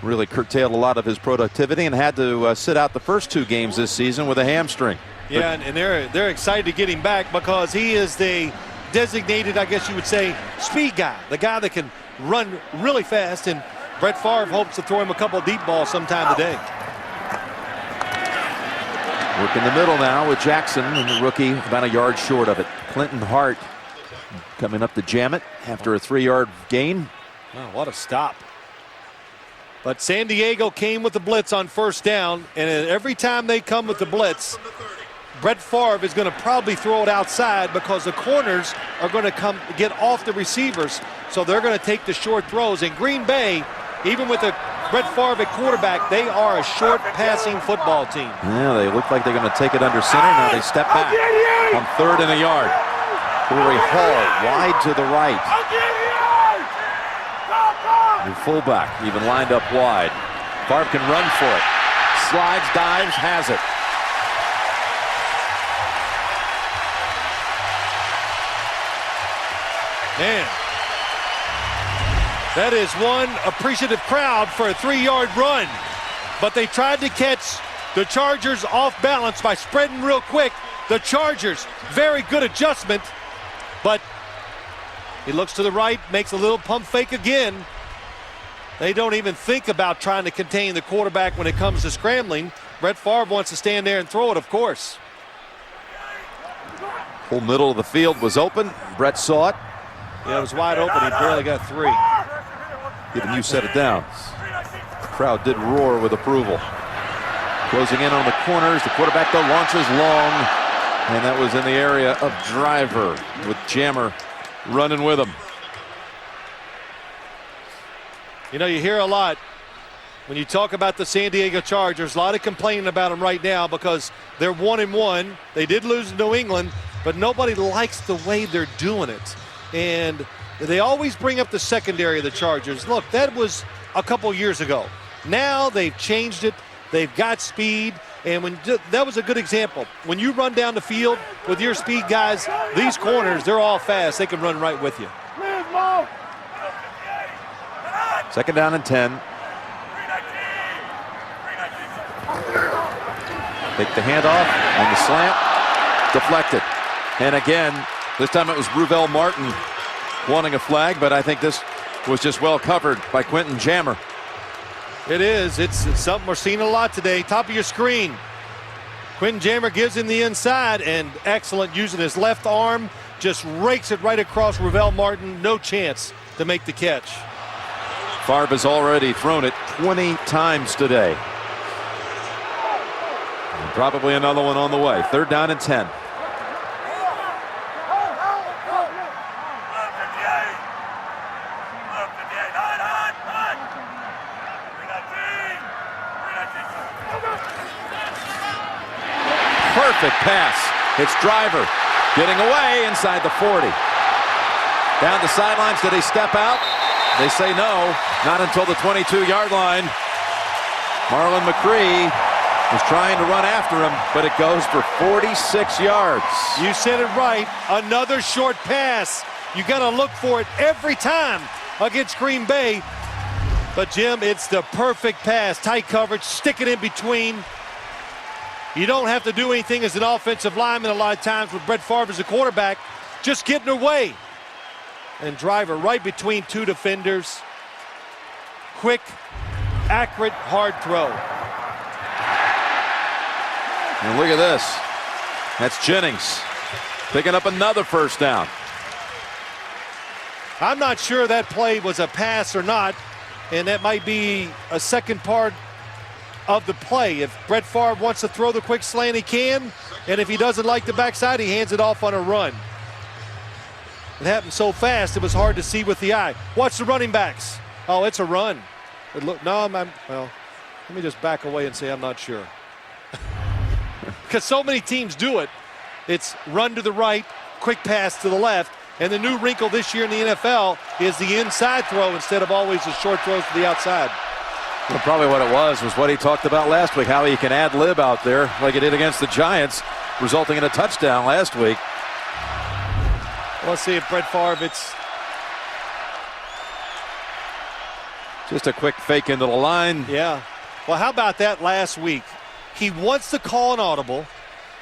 really curtailed a lot of his productivity, and had to sit out the first 2 games this season with a hamstring. Yeah, and they're excited to get him back because he is the designated, I guess you would say, speed guy, the guy that can run really fast, and Brett Favre hopes to throw him a couple of deep balls sometime today. Work in the middle now with Jackson, and the rookie about a yard short of it. Clinton Hart coming up to jam it after a 3-yard gain. Oh, what a stop. But San Diego came with the blitz on first down, and every time they come with the blitz, Brett Favre is going to probably throw it outside because the corners are going to come get off the receivers, so they're going to take the short throws. In Green Bay, even with Brett Favre at quarterback, they are a short passing football team. Yeah, they look like they're going to take it under center. Now they step back on 3rd and a yard. Corey Hall wide to the right. The fullback even lined up wide. Favre can run for it. Slides, dives, has it. Man, that is one appreciative crowd for a 3-yard run. But they tried to catch the Chargers off balance by spreading real quick. The Chargers, very good adjustment. But he looks to the right, makes a little pump fake again. They don't even think about trying to contain the quarterback when it comes to scrambling. Brett Favre wants to stand there and throw it, of course. Whole middle of the field was open. Brett saw it. Yeah, it was wide open. He barely got 3. Even you set it down. The crowd did roar with approval. Closing in on the corners. The quarterback, though, launches long. And that was in the area of Driver with Jammer running with him. You know, you hear a lot when you talk about the San Diego Chargers, a lot of complaining about them right now because they're 1-1. They did lose to New England, but nobody likes the way they're doing it. And they always bring up the secondary of the Chargers. Look, that was a couple years ago. Now they've changed it. They've got speed. And that was a good example. When you run down the field with your speed guys, these corners, they're all fast. They can run right with you. 2nd down and 10. Take the handoff on the slant. Deflected. And again, this time it was Ruvel Martin wanting a flag, but I think this was just well covered by Quentin Jammer. It is. It's something we're seeing a lot today. Top of your screen. Quentin Jammer gives him the inside, and excellent using his left arm. Just rakes it right across Ruvel Martin. No chance to make the catch. Favre has already thrown it 20 times today. And probably another one on the way. 3rd down and 10. Perfect pass. It's Driver getting away inside the 40. Down the sidelines, did he step out? They say no, not until the 22-yard line. Marlon McCree was trying to run after him, but it goes for 46 yards. You said it right. Another short pass. You got to look for it every time against Green Bay. But, Jim, it's the perfect pass. Tight coverage, stick it in between. You don't have to do anything as an offensive lineman a lot of times with Brett Favre as a quarterback. Just getting away. And Driver right between 2 defenders. Quick, accurate, hard throw. And look at this. That's Jennings picking up another first down. I'm not sure that play was a pass or not, and that might be a second part of the play. If Brett Favre wants to throw the quick slant, he can, and if he doesn't like the backside, he hands it off on a run. It happened so fast, it was hard to see with the eye. Watch the running backs. Oh, it's a run. Well, let me just back away and say I'm not sure. Because so many teams do it. It's run to the right, quick pass to the left, and the new wrinkle this year in the NFL is the inside throw instead of always the short throws to the outside. Well, probably what it was what he talked about last week, how he can ad-lib out there like he did against the Giants, resulting in a touchdown last week. Let's see if Brett Favre, it's just a quick fake into the line. Yeah. Well, how about that last week? He wants to call an audible.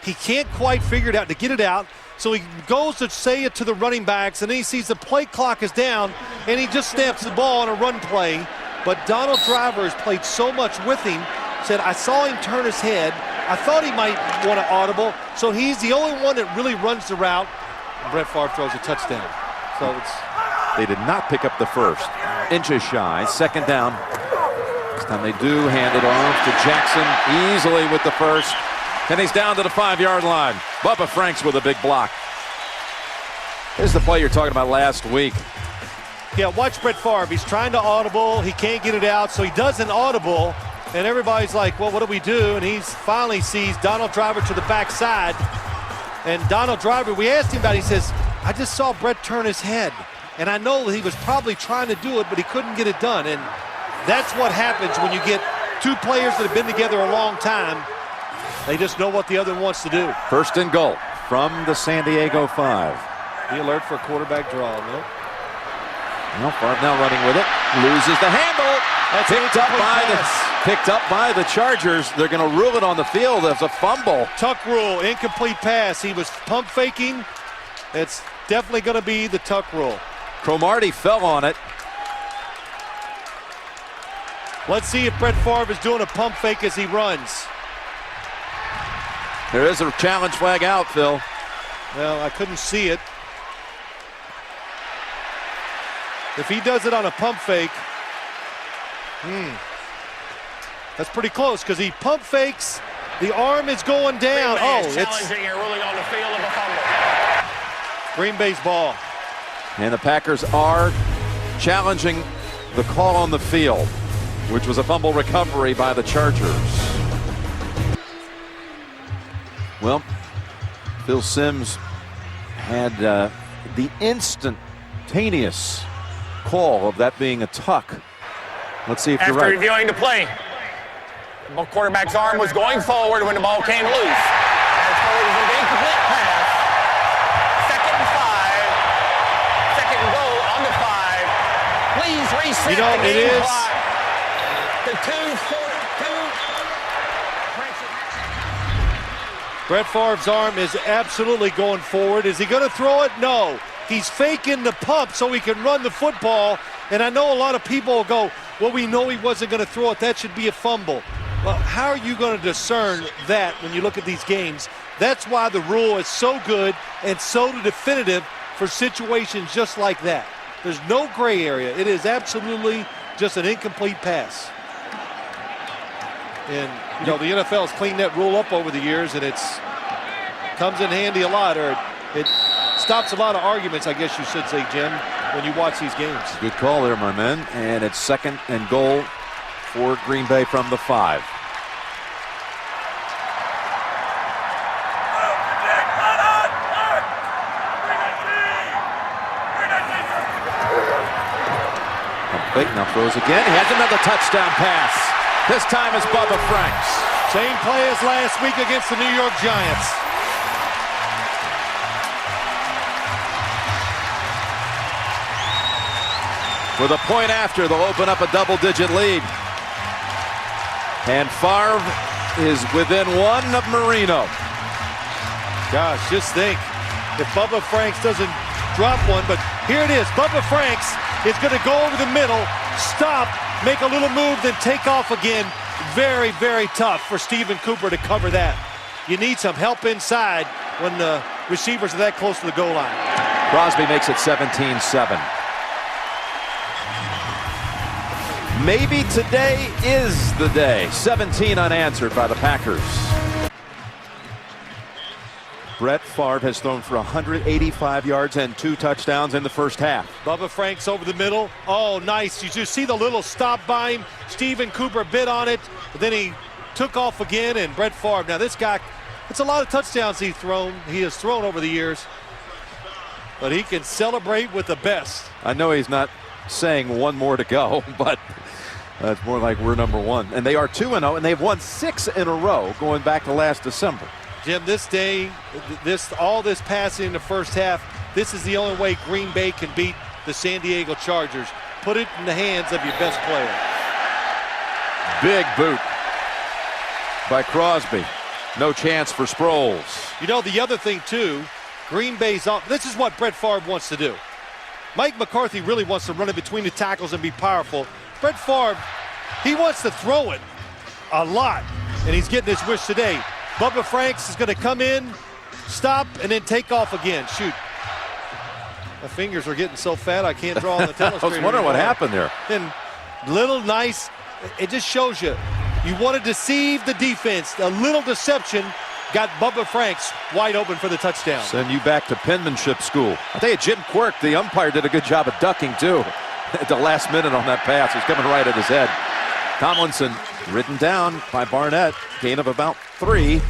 He can't quite figure it out to get it out. So he goes to say it to the running backs, and then he sees the play clock is down, and he just snaps the ball on a run play. But Donald Driver has played so much with him, said, I saw him turn his head. I thought he might want an audible. So he's the only one that really runs the route. And Brett Favre throws a touchdown. So they did not pick up the first. Inches shy, second down. This time they do hand it off to Jackson easily with the first. And he's down to the 5-yard line. Bubba Franks with a big block. Here's the play you're talking about last week. Yeah, watch Brett Favre. He's trying to audible. He can't get it out, so he does an audible. And everybody's like, well, what do we do? And he finally sees Donald Driver to the backside. And Donald Driver, we asked him about it. He says, I just saw Brett turn his head. And I know that he was probably trying to do it, but he couldn't get it done. And that's what happens when you get two players that have been together a long time. They just know what the other wants to do. First and goal from the San Diego 5. Be alert for a quarterback draw, no? Well, Favre now running with it. Loses the handle. That's picked up by the Chargers. They're going to rule it on the field as a fumble. Tuck rule, incomplete pass. He was pump faking. It's definitely going to be the tuck rule. Cromartie fell on it. Let's see if Brett Favre is doing a pump fake as he runs. There is a challenge flag out, Phil. Well, I couldn't see it. If he does it on a pump fake, that's pretty close because he pump fakes. The arm is going down. It's challenging a ruling on the field of a fumble. Green Bay's ball. And the Packers are challenging the call on the field, which was a fumble recovery by the Chargers. Well, Phil Simms had the instantaneous call of that being a tuck. Let's see if you're right. After reviewing the play, the quarterback's arm was going forward when the ball came loose. As forward is an incomplete pass. Second and 5. Second and goal on the 5. Please reset the game clock to 2:42. Brett Favre's arm is absolutely going forward. Is he going to throw it? No. He's faking the pump so he can run the football. And I know a lot of people will go, well, we know he wasn't going to throw it. That should be a fumble. Well, how are you going to discern that when you look at these games? That's why the rule is so good and so definitive for situations just like that. There's no gray area. It is absolutely just an incomplete pass. And, you know, the NFL has cleaned that rule up over the years, and it's comes in handy a lot, or it stops a lot of arguments, I guess you should say, Jim, when you watch these games. Good call there, my men. And it's second and goal for Green Bay from the 5. Wait, now throws again. He has another touchdown pass. This time it's Bubba Franks. Same play as last week against the New York Giants. With a point after, they'll open up a double-digit lead. And Favre is within one of Marino. Gosh, just think if Bubba Franks doesn't drop one, but here it is. Bubba Franks is going to go over the middle, stop, make a little move, then take off again. Very, very tough for Stephen Cooper to cover that. You need some help inside when the receivers are that close to the goal line. Crosby makes it 17-7. Maybe today is the day. 17 unanswered by the Packers. Brett Favre has thrown for 185 yards and 2 touchdowns in the first half. Bubba Franks over the middle. Oh, nice. You just see the little stop by him. Stephen Cooper bit on it, but then he took off again, and Brett Favre. Now this guy, it's a lot of touchdowns he has thrown over the years, but he can celebrate with the best. I know he's not saying one more to go, but it's more like we're number 1. And they are 2-0, and they've won 6 in a row going back to last December. Jim, this day, all this passing in the first half, this is the only way Green Bay can beat the San Diego Chargers. Put it in the hands of your best player. Big boot by Crosby. No chance for Sproles. You know, the other thing, too, Green Bay's on. This is what Brett Favre wants to do. Mike McCarthy really wants to run it between the tackles and be powerful. Brett Favre, he wants to throw it a lot, and he's getting his wish today. Bubba Franks is going to come in, stop, and then take off again. Shoot. My fingers are getting so fat I can't draw on the telestrator. I was wondering what happened there. And little nice, it just shows you. You want to deceive the defense. A little deception got Bubba Franks wide open for the touchdown. Send you back to penmanship school. I tell you, Jim Quirk, the umpire, did a good job of ducking, too. At the last minute on that pass. He's coming right at his head. Tomlinson ridden down by Barnett. Gain of about 3.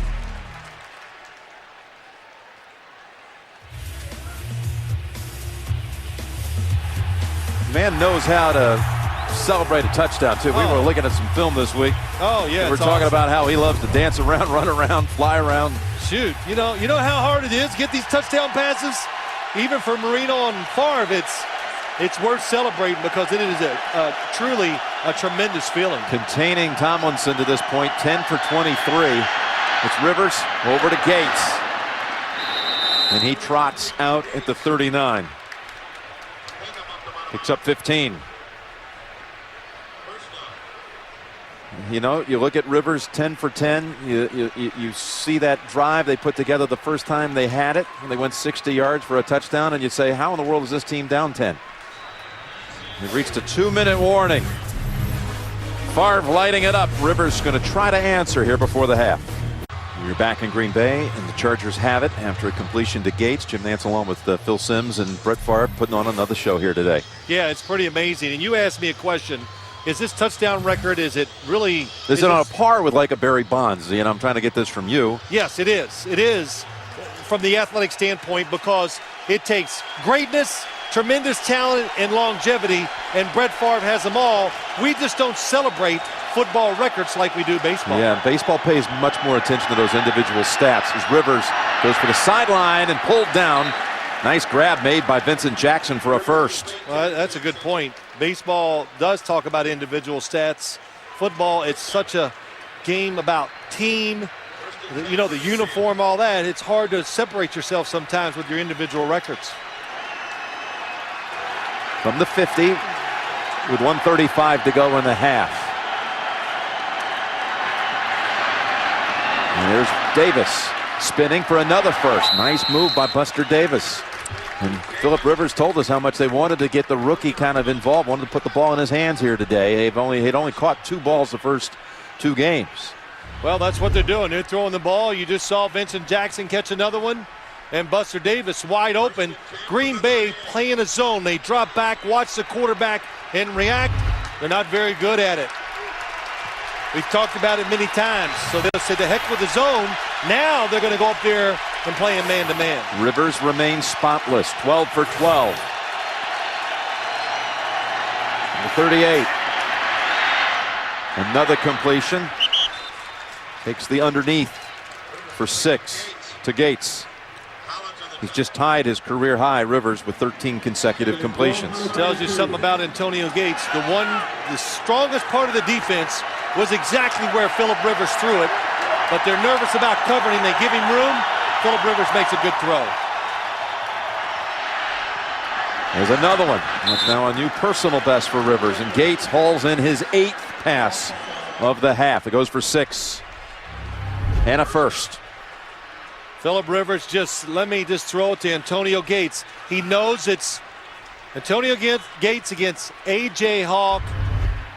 Man knows how to celebrate a touchdown, too. We were looking at some film this week. Oh, yeah. We're talking about how he loves to dance around, run around, fly around. Shoot. You know how hard it is to get these touchdown passes? Even for Marino and Favre, it's worth celebrating because it is truly a tremendous feeling. Containing Tomlinson to this point, 10 for 23. It's Rivers over to Gates. And he trots out at the 39. Picks up 15. You know, you look at Rivers, 10 for 10. You see that drive they put together the first time they had it. And they went 60 yards for a touchdown. And you say, how in the world is this team down 10? They've reached a 2-minute warning. Favre lighting it up. Rivers going to try to answer here before the half. You're back in Green Bay, and the Chargers have it after a completion to Gates. Jim Nantz along with Phil Simms and Brett Favre putting on another show here today. Yeah, it's pretty amazing. And you asked me a question. Is this touchdown record, is it really... Is it on a par with like a Barry Bonds? You know, I'm trying to get this from you. Yes, it is. It is from the athletic standpoint because it takes greatness, tremendous talent, and longevity, and Brett Favre has them all. We just don't celebrate football records like we do baseball. Yeah, baseball pays much more attention to those individual stats as Rivers goes for the sideline and pulled down. Nice grab made by Vincent Jackson for a first. Well, that's a good point. Baseball does talk about individual stats. Football, it's such a game about team, you know, the uniform, all that. It's hard to separate yourself sometimes with your individual records. From the 50 with 1:35 to go in the half. And there's Davis spinning for another first. Nice move by Buster Davis. And Phillip Rivers told us how much they wanted to get the rookie kind of involved, wanted to put the ball in his hands here today. He'd only caught 2 balls the first 2 games. Well, that's what they're doing. They're throwing the ball. You just saw Vincent Jackson catch another one. And Buster Davis wide open. Green Bay playing a zone. They drop back, watch the quarterback, and react. They're not very good at it. We've talked about it many times. So they'll say the heck with the zone. Now they're going to go up there and play him man-to-man. Rivers remains spotless, 12 for 12. The 38. Another completion. Takes the underneath for 6 to Gates. He's just tied his career high, Rivers, with 13 consecutive completions. It tells you something about Antonio Gates. The strongest part of the defense was exactly where Phillip Rivers threw it, but they're nervous about covering. They give him room. Phillip Rivers makes a good throw. There's another one. That's now a new personal best for Rivers, and Gates hauls in his 8th pass of the half. It goes for 6 and a first. Phillip Rivers let me throw it to Antonio Gates. He knows it's Antonio Gates against A.J. Hawk.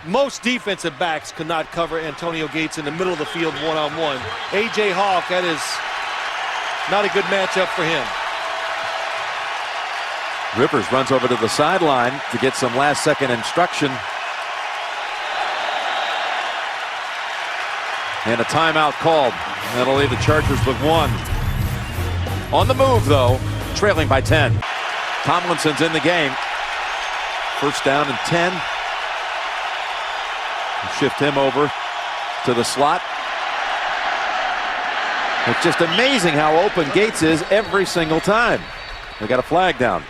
Most defensive backs could not cover Antonio Gates in the middle of the field one-on-one. A.J. Hawk, that is not a good matchup for him. Rivers runs over to the sideline to get some last-second instruction. And a timeout called. That'll leave the Chargers with one. On the move, though, trailing by 10. Tomlinson's in the game. First down and 10. Shift him over to the slot. It's just amazing how open Gates is every single time. They got a flag down.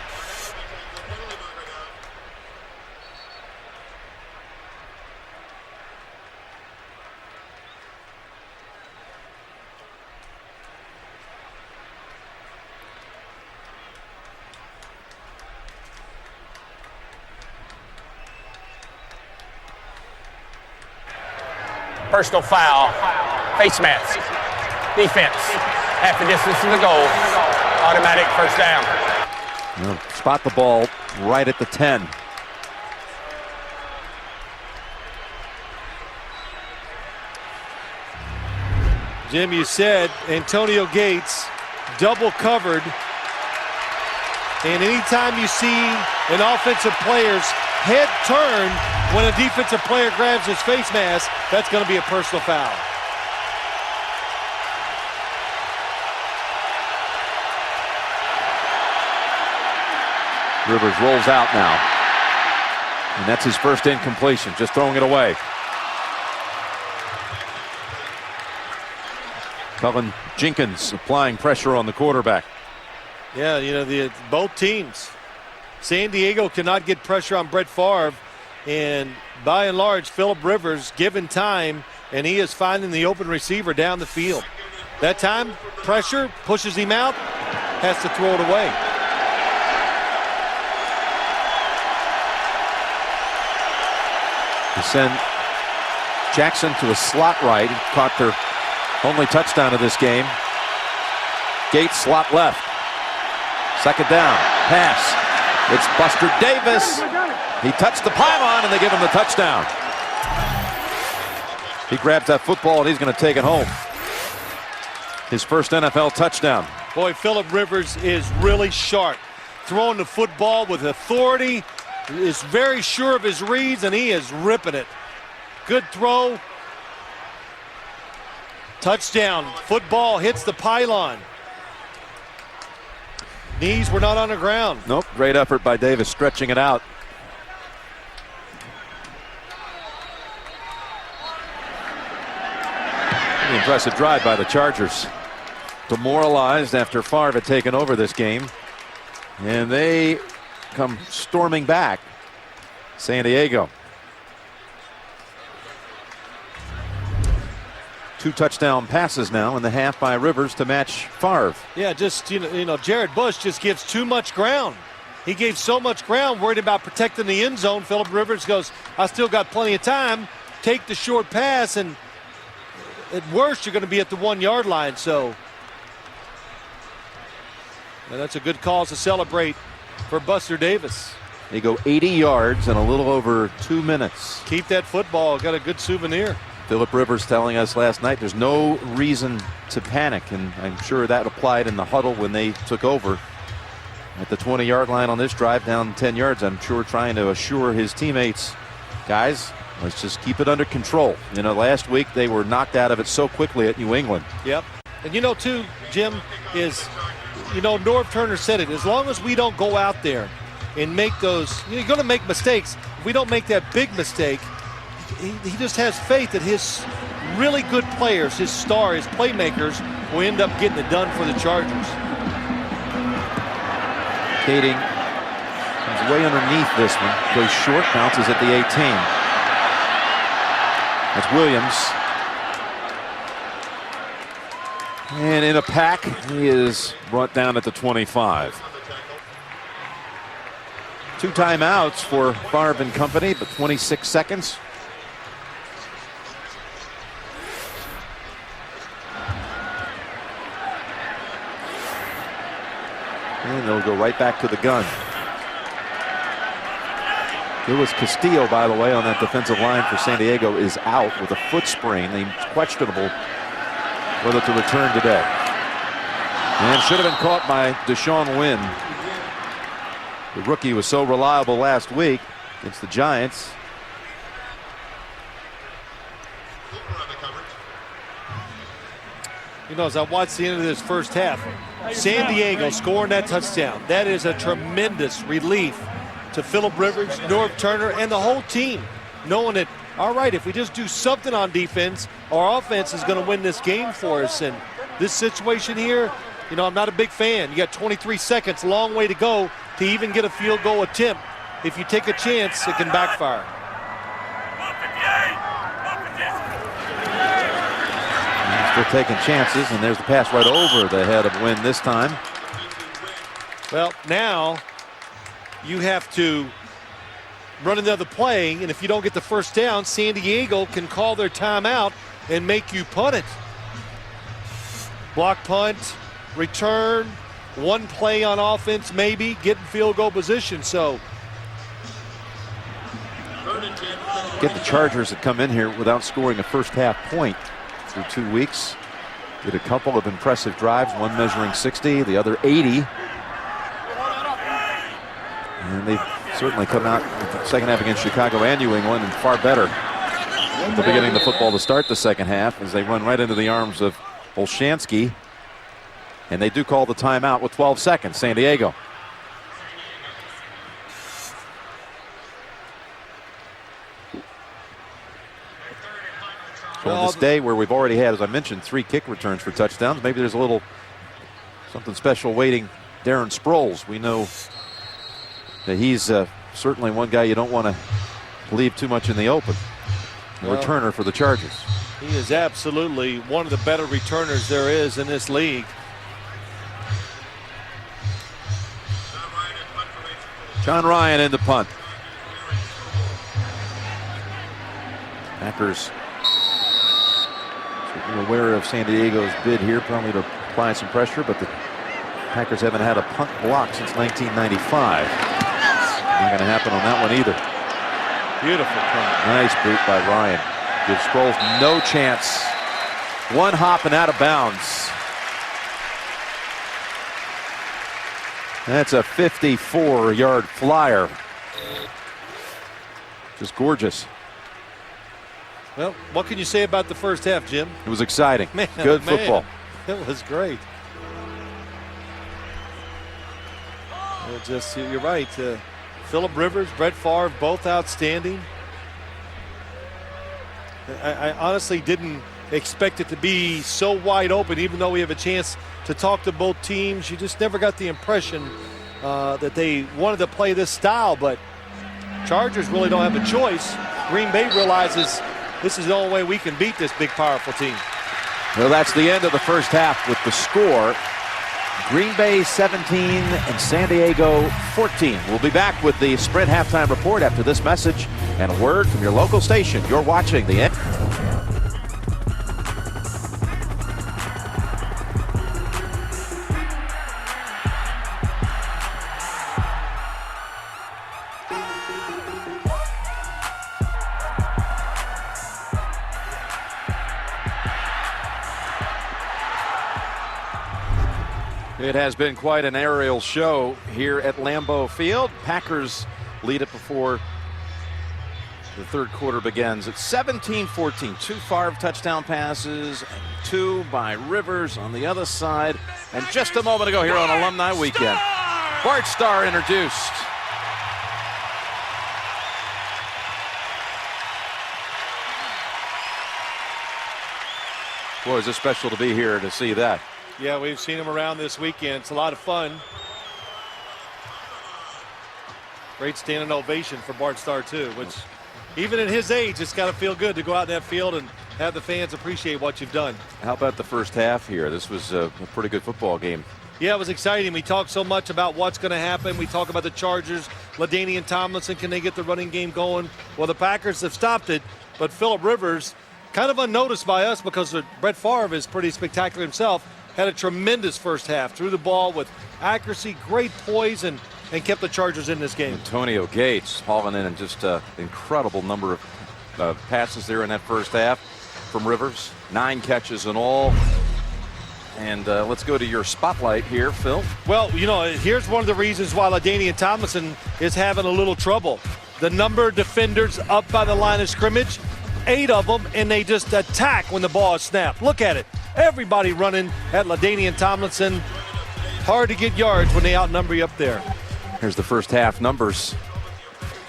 Personal foul, face mask, defense, half the distance to the goal, automatic first down. Spot the ball right at the 10. Jim, you said Antonio Gates double covered. And anytime you see an offensive player's head turn when a defensive player grabs his face mask, that's going to be a personal foul. Rivers rolls out now. And that's his first incompletion, just throwing it away. Cullen Jenkins applying pressure on the quarterback. Yeah, you know, both teams. San Diego cannot get pressure on Brett Favre, and by and large, Phillip Rivers given time, and he is finding the open receiver down the field. That time, pressure pushes him out, has to throw it away. To send Jackson to a slot right. He caught their only touchdown of this game. Gates slot left. Second down. Pass. It's Buster Davis. He touched the pylon and they give him the touchdown. He grabs that football and he's going to take it home. His first NFL touchdown. Boy, Phillip Rivers is really sharp. Throwing the football with authority. Is very sure of his reads and he is ripping it. Good throw. Touchdown. Football hits the pylon. Knees were not on the ground. Nope. Great effort by Davis, stretching it out. An impressive drive by the Chargers. Demoralized after Favre had taken over this game. And they come storming back. San Diego. 2 touchdown passes now in the half by Rivers to match Favre. Yeah, just, you know, Jared Bush just gives too much ground. He gave so much ground, worried about protecting the end zone. Phillip Rivers goes, I still got plenty of time. Take the short pass, and at worst, you're going to be at the 1-yard line. So that's a good cause to celebrate for Buster Davis. They go 80 yards in a little over 2 minutes. Keep that football. Got a good souvenir. Phillip Rivers telling us last night there's no reason to panic, and I'm sure that applied in the huddle when they took over at the 20-yard line on this drive, down 10 yards. I'm sure trying to assure his teammates, guys, let's just keep it under control. You know, last week they were knocked out of it so quickly at New England. Yep. And you know, too, Jim, is, you know, Norv Turner said it, as long as we don't go out there and make those, you're going to make mistakes. If we don't make that big mistake, he just has faith that his really good players, his star, his playmakers, will end up getting it done for the Chargers. Kading is way underneath this one. Goes short, bounces at the 18. That's Williams. And in a pack, he is brought down at the 25. 2 timeouts for Favre and company, but 26 seconds. And they'll go right back to the gun. Luis Castillo, by the way, on that defensive line for San Diego is out with a foot sprain. It's questionable whether to return today. And should have been caught by Deshaun Wynn. The rookie was so reliable last week against the Giants. You know, as I watched the end of this first half, San Diego scoring that touchdown, that is a tremendous relief to Phillip Rivers, Norv Turner, and the whole team, knowing that, all right, if we just do something on defense, our offense is going to win this game for us. And this situation here, you know, I'm not a big fan. You got 23 seconds, a long way to go to even get a field goal attempt. If you take a chance, it can backfire. Still taking chances, and there's the pass right over the head of Wynn this time. Well, now you have to run another play, and if you don't get the first down, San Diego can call their timeout and make you punt it. Block punt, return, one play on offense maybe, get in field goal position. So Get the Chargers that come in here without scoring a first half point through 2 weeks. Did a couple of impressive drives, one measuring 60, the other 80. And they've certainly come out in the second half against Chicago and New England and far better at the beginning of the football to start the second half as they run right into the arms of Olshansky. And they do call the timeout with 12 seconds, San Diego. So on this day where we've already had, as I mentioned, 3 kick returns for touchdowns, maybe there's a little something special waiting Darren Sproles. We know that he's certainly one guy you don't want to leave too much in the open. Returner for the Chargers. He is absolutely one of the better returners there is in this league. John Ryan in the punt. Packers certainly aware of San Diego's bid here, probably to apply some pressure, but the Packers haven't had a punt block since 1995. Not going to happen on that one either. Beautiful punt. Nice boot by Ryan. Gives Sproles no chance. One hop and out of bounds. That's a 54-yard flyer. Just gorgeous. Well, what can you say about the first half, Jim? It was exciting. Man, good football. It was great. You're right. Phillip Rivers, Brett Favre, both outstanding. I honestly didn't expect it to be so wide open, even though we have a chance to talk to both teams. You just never got the impression that they wanted to play this style, but Chargers really don't have a choice. Green Bay realizes this is the only way we can beat this big, powerful team. Well, that's the end of the first half with the score. Green Bay 17 and San Diego 14. We'll be back with the Sprint halftime report after this message and a word from your local station. You're watching the end. It has been quite an aerial show here at Lambeau Field. Packers lead it before the third quarter begins at 17-14. 2 Favre touchdown passes and 2 by Rivers on the other side. And just a moment ago here on Alumni Weekend, Bart Starr introduced. Boy, is it special to be here to see that. Yeah, we've seen him around this weekend. It's a lot of fun. Great standing ovation for Bart Starr, too, which even at his age, it's got to feel good to go out in that field and have the fans appreciate what you've done. How about the first half here? This was a pretty good football game. Yeah, it was exciting. We talked so much about what's going to happen. We talk about the Chargers, LaDainian Tomlinson. Can they get the running game going? Well, the Packers have stopped it, but Phillip Rivers, kind of unnoticed by us because Brett Favre is pretty spectacular himself, had a tremendous first half. Threw the ball with accuracy, great poise, and kept the Chargers in this game. Antonio Gates hauling in just an incredible number of passes there in that first half from Rivers. 9 catches in all. And let's go to your spotlight here, Phil. Well, you know, here's one of the reasons why LaDainian Tomlinson is having a little trouble. The number of defenders up by the line of scrimmage, 8 of them, and they just attack when the ball is snapped. Look at it. Everybody running at LaDainian Tomlinson. Hard to get yards when they outnumber you up there. Here's the first half numbers.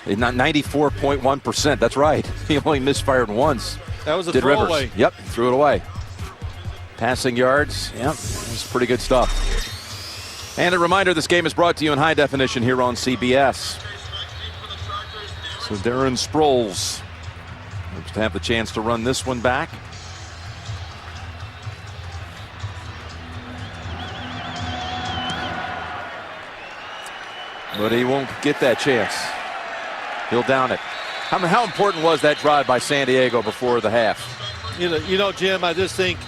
Not 94.1%. That's right. He only misfired once. That was a throwaway. Rivers. Yep, threw it away. Passing yards, yep, it's pretty good stuff. And a reminder, this game is brought to you in high definition here on CBS. So Darren Sproles hopes to have the chance to run this one back. But he won't get that chance. He'll down it. How important was that drive by San Diego before the half? You know, Jim, I just think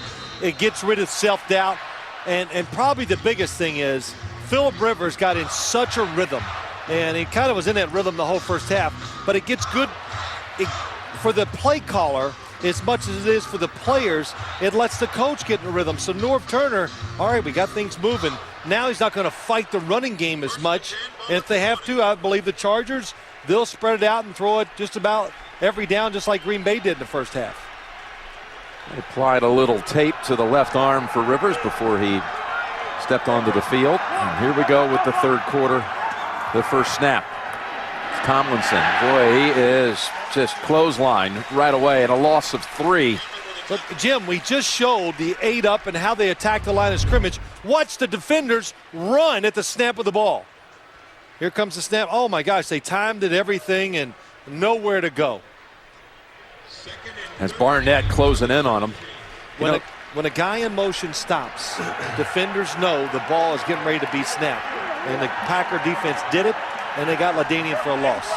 it gets rid of self-doubt. And probably the biggest thing is Phillip Rivers got in such a rhythm. And he kind of was in that rhythm the whole first half. But it gets good for the play caller as much as it is for the players. It lets the coach get in a rhythm. So Norv Turner, all right, we got things moving. Now he's not going to fight the running game as much. And if they have to, I believe the Chargers, they'll spread it out and throw it just about every down, just like Green Bay did in the first half. They applied a little tape to the left arm for Rivers before he stepped onto the field. And here we go with the third quarter, the first snap. It's Tomlinson. Boy, he is just clothesline right away, and a loss of 3. But, Jim, we just showed the 8 up and how they attack the line of scrimmage. Watch the defenders run at the snap of the ball. Here comes the snap. Oh, my gosh, they timed it, everything, and nowhere to go. As Barnett closing in on him. When a guy in motion stops, defenders know the ball is getting ready to be snapped. And the Packer defense did it, and they got LaDainian for a loss.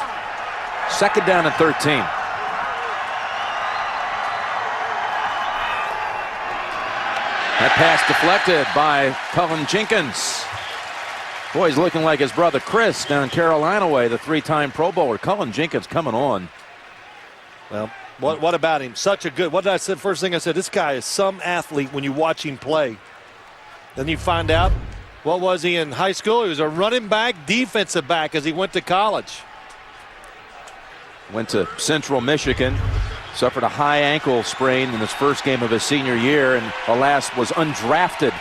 Second down and 13. That pass deflected by Cullen Jenkins. Boy, he's looking like his brother Chris down Carolina way, the 3-time Pro Bowler. Cullen Jenkins coming on. Well, what about him? Such a good, what did I say? First thing I said, this guy is some athlete when you watch him play. Then you find out, what was he in high school? He was a running back, defensive back as he went to college. Went to Central Michigan. Suffered a high ankle sprain in his first game of his senior year, and alas was undrafted.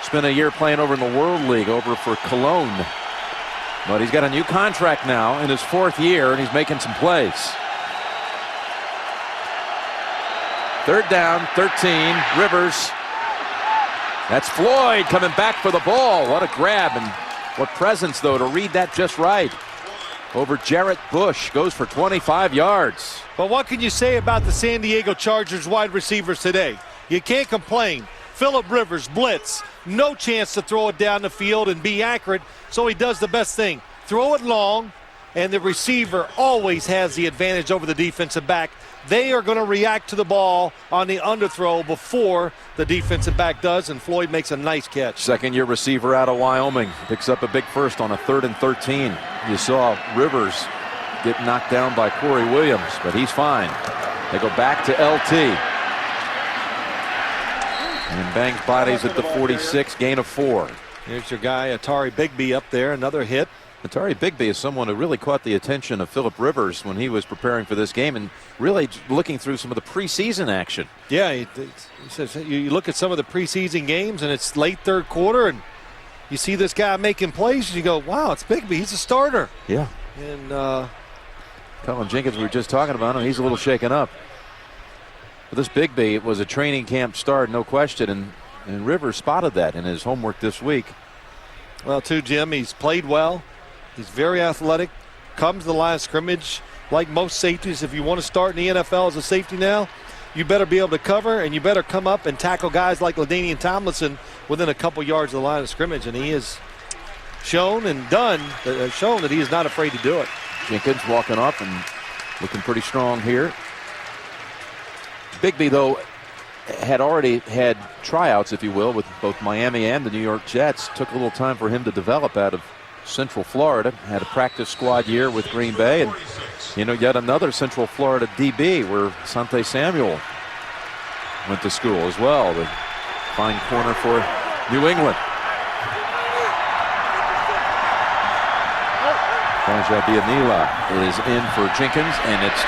Spent a year playing over in the World League over for Cologne. But he's got a new contract now in his 4th year, and he's making some plays. Third down, 13, Rivers. That's Floyd coming back for the ball. What a grab, and what presence, though, to read that just right. Over Jarrett Bush, goes for 25 yards. But what can you say about the San Diego Chargers wide receivers today? You can't complain. Phillip Rivers, blitz, no chance to throw it down the field and be accurate, so he does the best thing. Throw it long, and the receiver always has the advantage over the defensive back. They are going to react to the ball on the underthrow before the defensive back does, and Floyd makes a nice catch. Second-year receiver out of Wyoming. Picks up a big first on a 3rd and 13. You saw Rivers get knocked down by Corey Williams, but he's fine. They go back to LT. And bangs bodies at the 46, gain of 4. Here's your guy, Atari Bigby, up there, another hit. Atari Bigby is someone who really caught the attention of Phillip Rivers when he was preparing for this game and really looking through some of the preseason action. Yeah, he says you look at some of the preseason games and it's late third quarter and you see this guy making plays and you go, wow, it's Bigby. He's a starter. Yeah. And Cullen Jenkins, we were just talking about him. He's a little shaken up. But this Bigby was a training camp start, no question, and Rivers spotted that in his homework this week. Well, too, Jim, he's played well. He's very athletic, comes to the line of scrimmage like most safeties. If you want to start in the NFL as a safety now, you better be able to cover, and you better come up and tackle guys like LaDainian Tomlinson within a couple yards of the line of scrimmage, and he has shown that he is not afraid to do it. Jenkins walking up and looking pretty strong here. Bigby, though, had already had tryouts, if you will, with both Miami and the New York Jets. Took a little time for him to develop out of Central Florida. Had a practice squad year with Green Bay, and yet another Central Florida DB where Sante Samuel went to school as well. The fine corner for New England. Bianila is in for Jenkins, and it's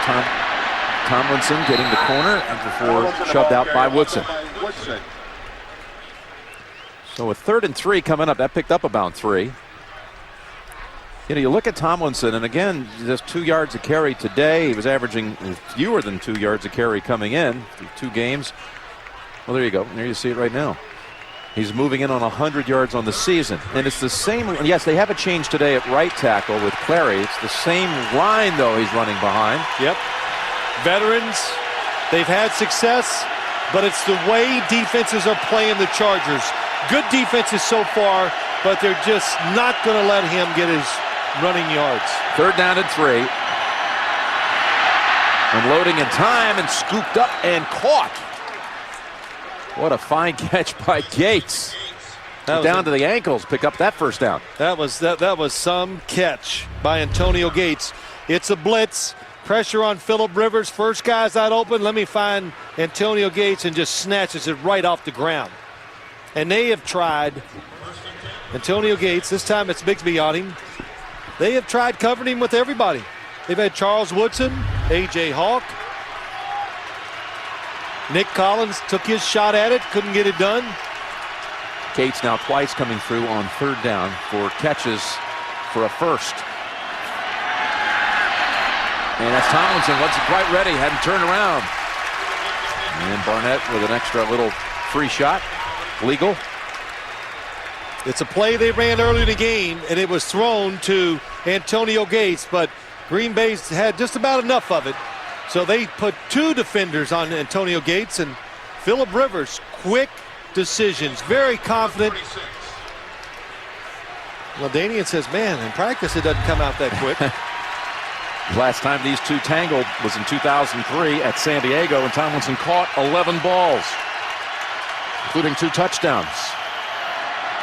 Tomlinson getting the corner and before shoved out by Woodson. So a 3rd and 3 coming up. That picked up about 3. You know, you look at Tomlinson, and again, just 2 yards a carry today. He was averaging fewer than 2 yards a carry coming in through 2 games. Well, there you go. There you see it right now. He's moving in on 100 yards on the season. And it's the same. Yes, they have a change today at right tackle with Clary. It's the same line, though, he's running behind. Yep. Veterans, they've had success, but it's the way defenses are playing the Chargers. Good defenses so far, but they're just not going to let him get his running yards. 3rd down and 3. Unloading in time and scooped up and caught. What a fine catch by Gates. Down to the ankles, pick up that 1st down. That was some catch by Antonio Gates. It's a blitz. Pressure on Phillip Rivers. First guy's out open. Let me find Antonio Gates, and just snatches it right off the ground. And they have tried. Antonio Gates, this time it's Bigsby on him. They have tried covering him with everybody. They've had Charles Woodson, A.J. Hawk. Nick Collins took his shot at it, couldn't get it done. Gates now twice coming through on 3rd down for catches for a 1st. And that's Tomlinson, wasn't quite ready, hadn't turned around. And Barnett with an extra little free shot, legal. It's a play they ran early in the game, and it was thrown to Antonio Gates, but Green Bay's had just about enough of it. So they put 2 defenders on Antonio Gates, and Phillip Rivers, quick decisions, very confident. LaDainian says, man, in practice it doesn't come out that quick. Last time these 2 tangled was in 2003 at San Diego, and Tomlinson caught 11 balls, including 2 touchdowns.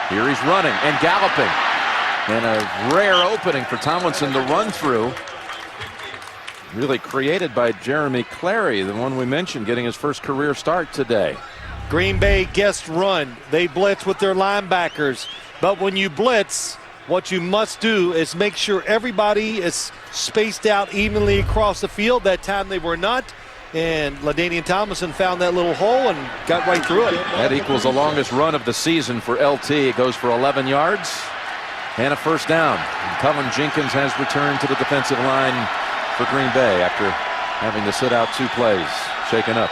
Here he's running and galloping, and a rare opening for Tomlinson to run through. Really created by Jeremy Clary, the one we mentioned, getting his first career start today. Green Bay guest run. They blitz with their linebackers. But when you blitz, what you must do is make sure everybody is spaced out evenly across the field. That time they were not. And LaDainian Tomlinson found that little hole and got right through it. That equals the longest run of the season for LT. It goes for 11 yards and a 1st down. And Cullen Jenkins has returned to the defensive line for Green Bay after having to sit out 2 plays, shaken up.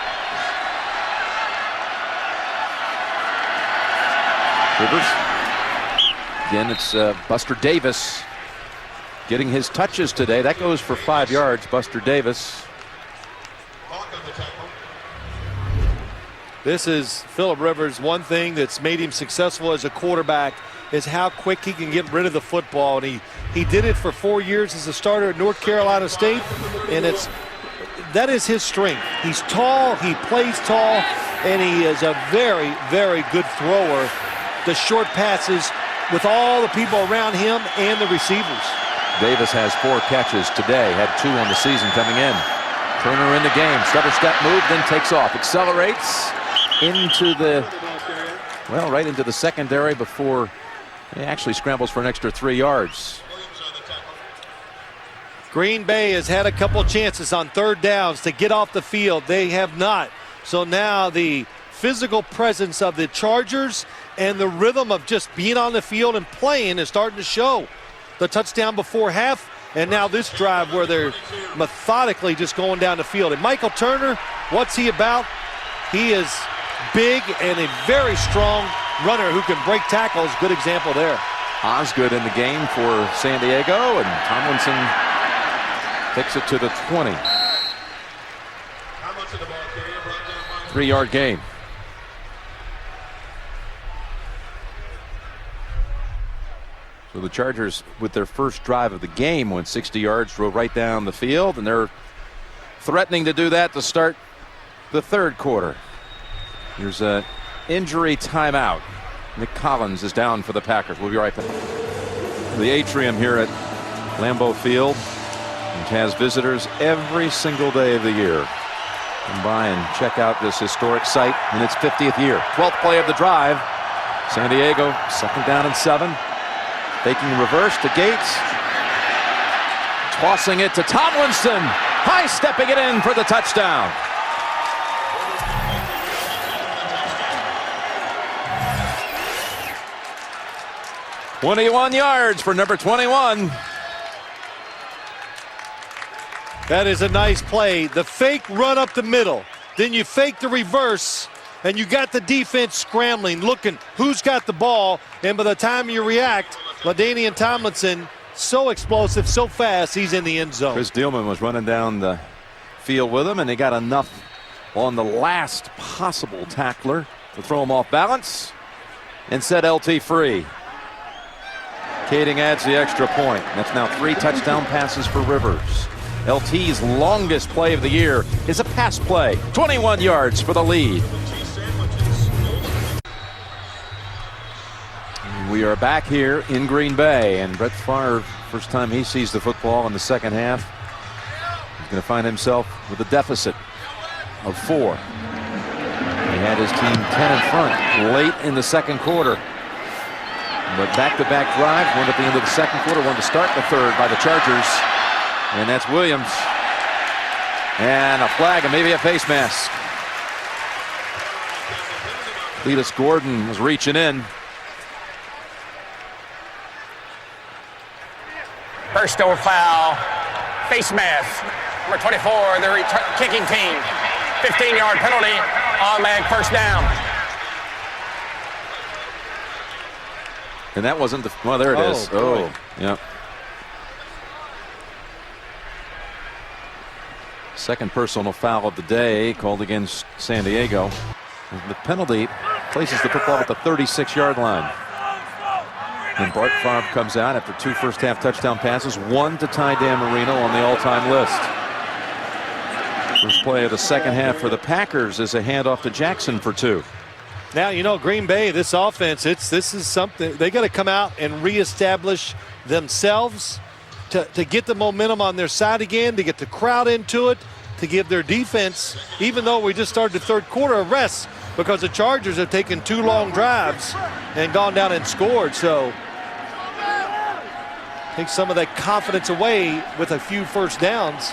Rivers. Again, it's Buster Davis getting his touches today. That goes for 5 yards, Buster Davis. This is Phillip Rivers. One thing that's made him successful as a quarterback is how quick he can get rid of the football. And he did it for 4 years as a starter at North Carolina State, and that is his strength. He's tall, he plays tall, and he is a very, very good thrower. The short passes with all the people around him and the receivers. Davis has 4 catches today, had 2 on the season coming in. Turner in the game, stutter step move, then takes off, accelerates into right into the secondary before he actually scrambles for an extra 3 yards. Green Bay has had a couple chances on 3rd downs to get off the field. They have not. So now the physical presence of the Chargers and the rhythm of just being on the field and playing is starting to show. The touchdown before half, and now this drive where they're methodically just going down the field. And Michael Turner, what's he about? He is big and a very strong runner who can break tackles. Good example there. Osgood in the game for San Diego, and Tomlinson takes it to the 20. 3-yard gain. So the Chargers, with their first drive of the game, went 60 yards, drove right down the field, and they're threatening to do that to start the 3rd quarter. Here's an injury timeout. Nick Collins is down for the Packers. We'll be right back. The atrium here at Lambeau Field, which has visitors every single day of the year. Come by and check out this historic site in its 50th year. 12th play of the drive. San Diego, 2nd down and 7. Faking reverse to Gates. Tossing it to Tomlinson. High stepping it in for the touchdown. "21 yards for number 21. That is a nice play. The fake run up the middle. Then you fake the reverse, and you got the defense scrambling, looking who's got the ball. And by the time you react, LaDainian Tomlinson, so explosive, so fast, he's in the end zone. Chris Dillman was running down the field with him, and he got enough on the last possible tackler to throw him off balance and set LT free. Kading adds the extra point. That's now 3 touchdown passes for Rivers. LT's longest play of the year is a pass play. 21 yards for the lead. We are back here in Green Bay, and Brett Favre, first time he sees the football in the second half, he's going to find himself with a deficit of 4. He had his team 10 in front late in the second quarter. But back-to-back drive, one at the end of the second quarter, one to start the third by the Chargers. And that's Williams. And a flag and maybe a face mask. Cletus Gordon was reaching in. Personal foul. Face mask. Number 24, the kicking team. 15-yard penalty. Automatic first down. And that wasn't the, well, there it is. Boy. Yeah. Second personal foul of the day called against San Diego. The penalty places the football at the 36-yard line. And Bart Favre comes out after 2 first-half touchdown passes, 1 to Ty Dan Marino on the all-time list. First play of the second half for the Packers is a handoff to Jackson for 2. Now, you know, Green Bay, this offense, this is something. They got to come out and reestablish themselves to get the momentum on their side again, to get the crowd into it, to give their defense, even though we just started the third quarter, a rest because the Chargers have taken 2 long drives and gone down and scored. So take some of that confidence away with a few first downs.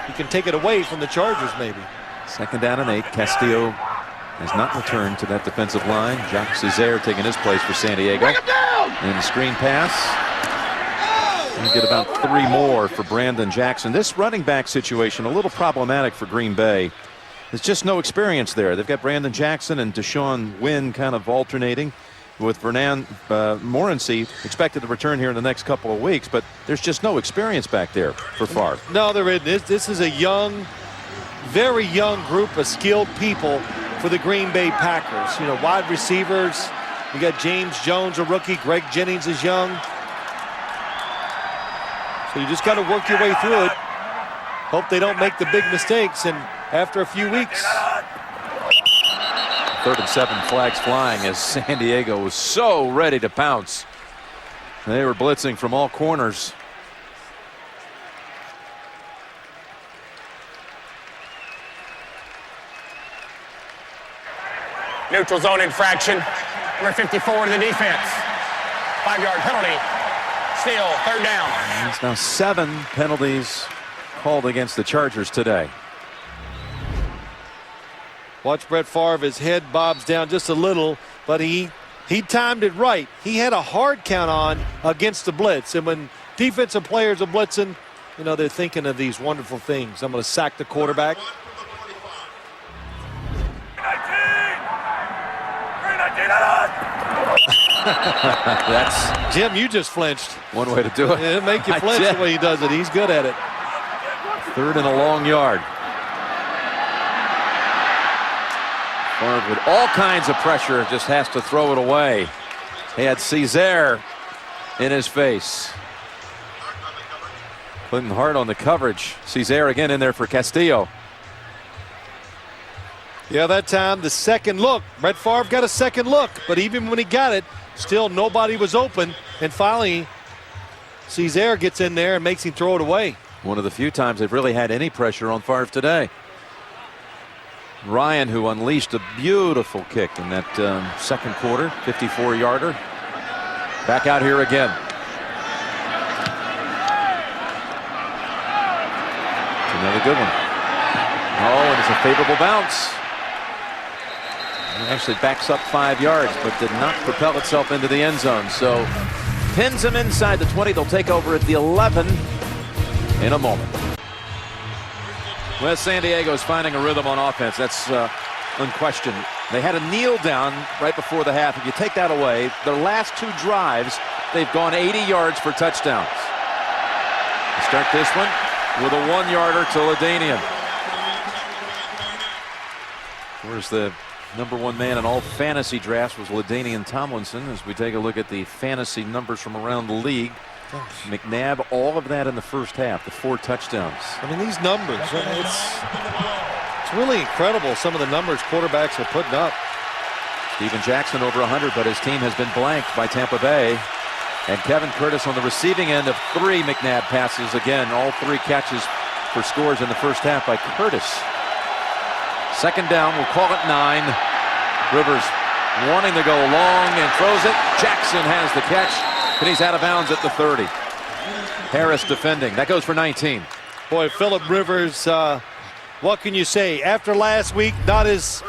You can take it away from the Chargers maybe. 2nd down and 8. Castillo has not returned to that defensive line. Jacques Césaire taking his place for San Diego. And the screen pass. And get about 3 more for Brandon Jackson. This running back situation a little problematic for Green Bay. There's just no experience there. They've got Brandon Jackson and Deshaun Wynn kind of alternating with Vernon Morency expected to return here in the next couple of weeks, but there's just no experience back there for Favre. No, there isn't. This is a young, very young group of skilled people for the Green Bay Packers. You know, wide receivers. You got James Jones, a rookie. Greg Jennings is young. So you just got to work your way through it. Hope they don't make the big mistakes. And after a few weeks. 3rd and 7, flags flying as San Diego was so ready to pounce. They were blitzing from all corners. Neutral zone infraction. Number 54 to the defense. 5-yard penalty. Still 3rd down. It's now 7 penalties called against the Chargers today. Watch Brett Favre, his head bobs down just a little, but he timed it right. He had a hard count on against the blitz. And when defensive players are blitzing, you know, they're thinking of these wonderful things. I'm going to sack the quarterback. That's Jim, you just flinched. one way to do it. It'll make you flinch the way he does it. He's good at it. 3rd and a long yard. Favre with all kinds of pressure just has to throw it away. He had Césaire in his face. Clinton Hart on the coverage. Césaire again in there for Castillo. Yeah, that time the second look. Brett Favre got a second look, but even when he got it, still nobody was open. And finally, Césaire gets in there and makes him throw it away. One of the few times they've really had any pressure on Favre today. Ryan, who unleashed a beautiful kick in that second quarter, 54-yarder. Back out here again. It's another good one. Oh, and it's a favorable bounce. It actually backs up 5 yards, but did not propel itself into the end zone. So pins him inside the 20. They'll take over at the 11 in a moment. Well, San Diego's finding a rhythm on offense. That's unquestioned. They had a kneel down right before the half. If you take that away, their last 2 drives, they've gone 80 yards for touchdowns. They start this one with a 1-yarder to Ladanian. Where's the #1 man in all fantasy drafts was Ladanian Tomlinson. As we take a look at the fantasy numbers from around the league. McNabb, all of that in the first half, the 4 touchdowns. I mean, these numbers, it's really incredible, some of the numbers quarterbacks are putting up. Steven Jackson over 100, but his team has been blanked by Tampa Bay. And Kevin Curtis on the receiving end of 3 McNabb passes. Again, all 3 catches for scores in the first half by Curtis. Second down, we'll call it 9. Rivers wanting to go long and throws it. Jackson has the catch, and he's out of bounds at the 30. Harris defending. That goes for 19. Boy, Phillip Rivers, what can you say? After last week, not his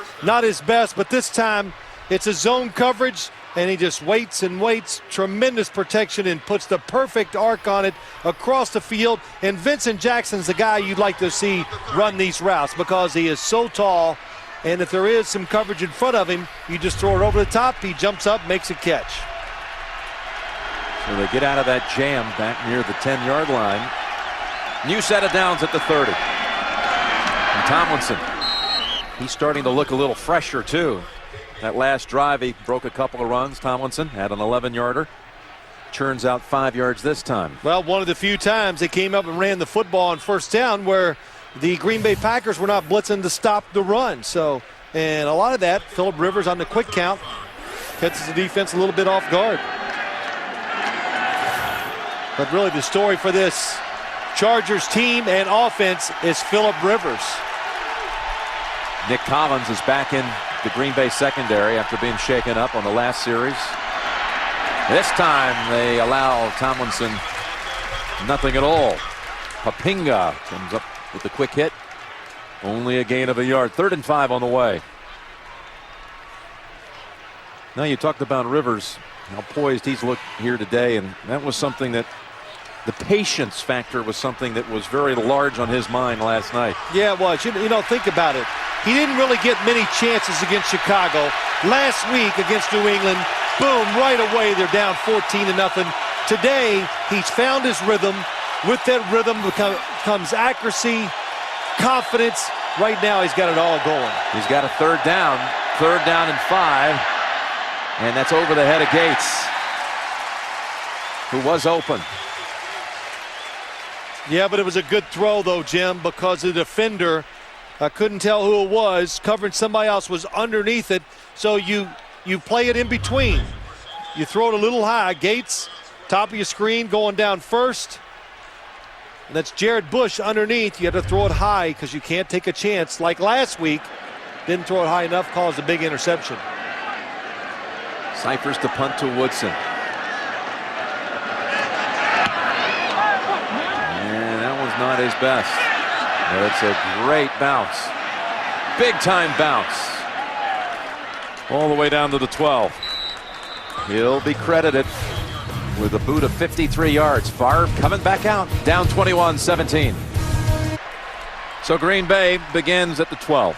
best, but this time it's a zone coverage, and he just waits and waits. Tremendous protection and puts the perfect arc on it across the field. And Vincent Jackson's the guy you'd like to see run these routes because he is so tall. And if there is some coverage in front of him, you just throw it over the top. He jumps up, makes a catch. So they get out of that jam back near the 10-yard line. New set of downs at the 30. And Tomlinson, he's starting to look a little fresher too. That last drive, he broke a couple of runs. Tomlinson had an 11-yarder. Churns out 5 yards this time. Well, one of the few times they came up and ran the football on first down where the Green Bay Packers were not blitzing to stop the run. So, and a lot of that, Phillip Rivers on the quick count catches the defense a little bit off guard. But really the story for this Chargers team and offense is Phillip Rivers. Nick Collins is back in the Green Bay secondary after being shaken up on the last series. This time they allow Tomlinson nothing at all. Papinga comes up with the quick hit. Only a gain of a yard. 3rd and 5 on the way. Now you talked about Rivers, how poised he's looked here today, and that was something that the patience factor was something that was very large on his mind last night. Yeah, it was. You know, think about it. He didn't really get many chances against Chicago. Last week against New England, boom, right away they're down 14-0. Today, he's found his rhythm. With that rhythm comes accuracy, confidence. Right now, he's got it all going. He's got a 3rd down and 5. And that's over the head of Gates, who was open. Yeah, but it was a good throw, though, Jim, because the defender couldn't tell who it was. Covering somebody else was underneath it. So you play it in between. You throw it a little high. Gates, top of your screen, going down first. And that's Jared Bush underneath. You have to throw it high because you can't take a chance. Like last week, didn't throw it high enough, caused a big interception. Cyphers to punt to Woodson. And that was not his best. But it's a great bounce. Big time bounce. All the way down to the 12. He'll be credited with a boot of 53 yards. Favre coming back out. Down 21-17. So Green Bay begins at the 12.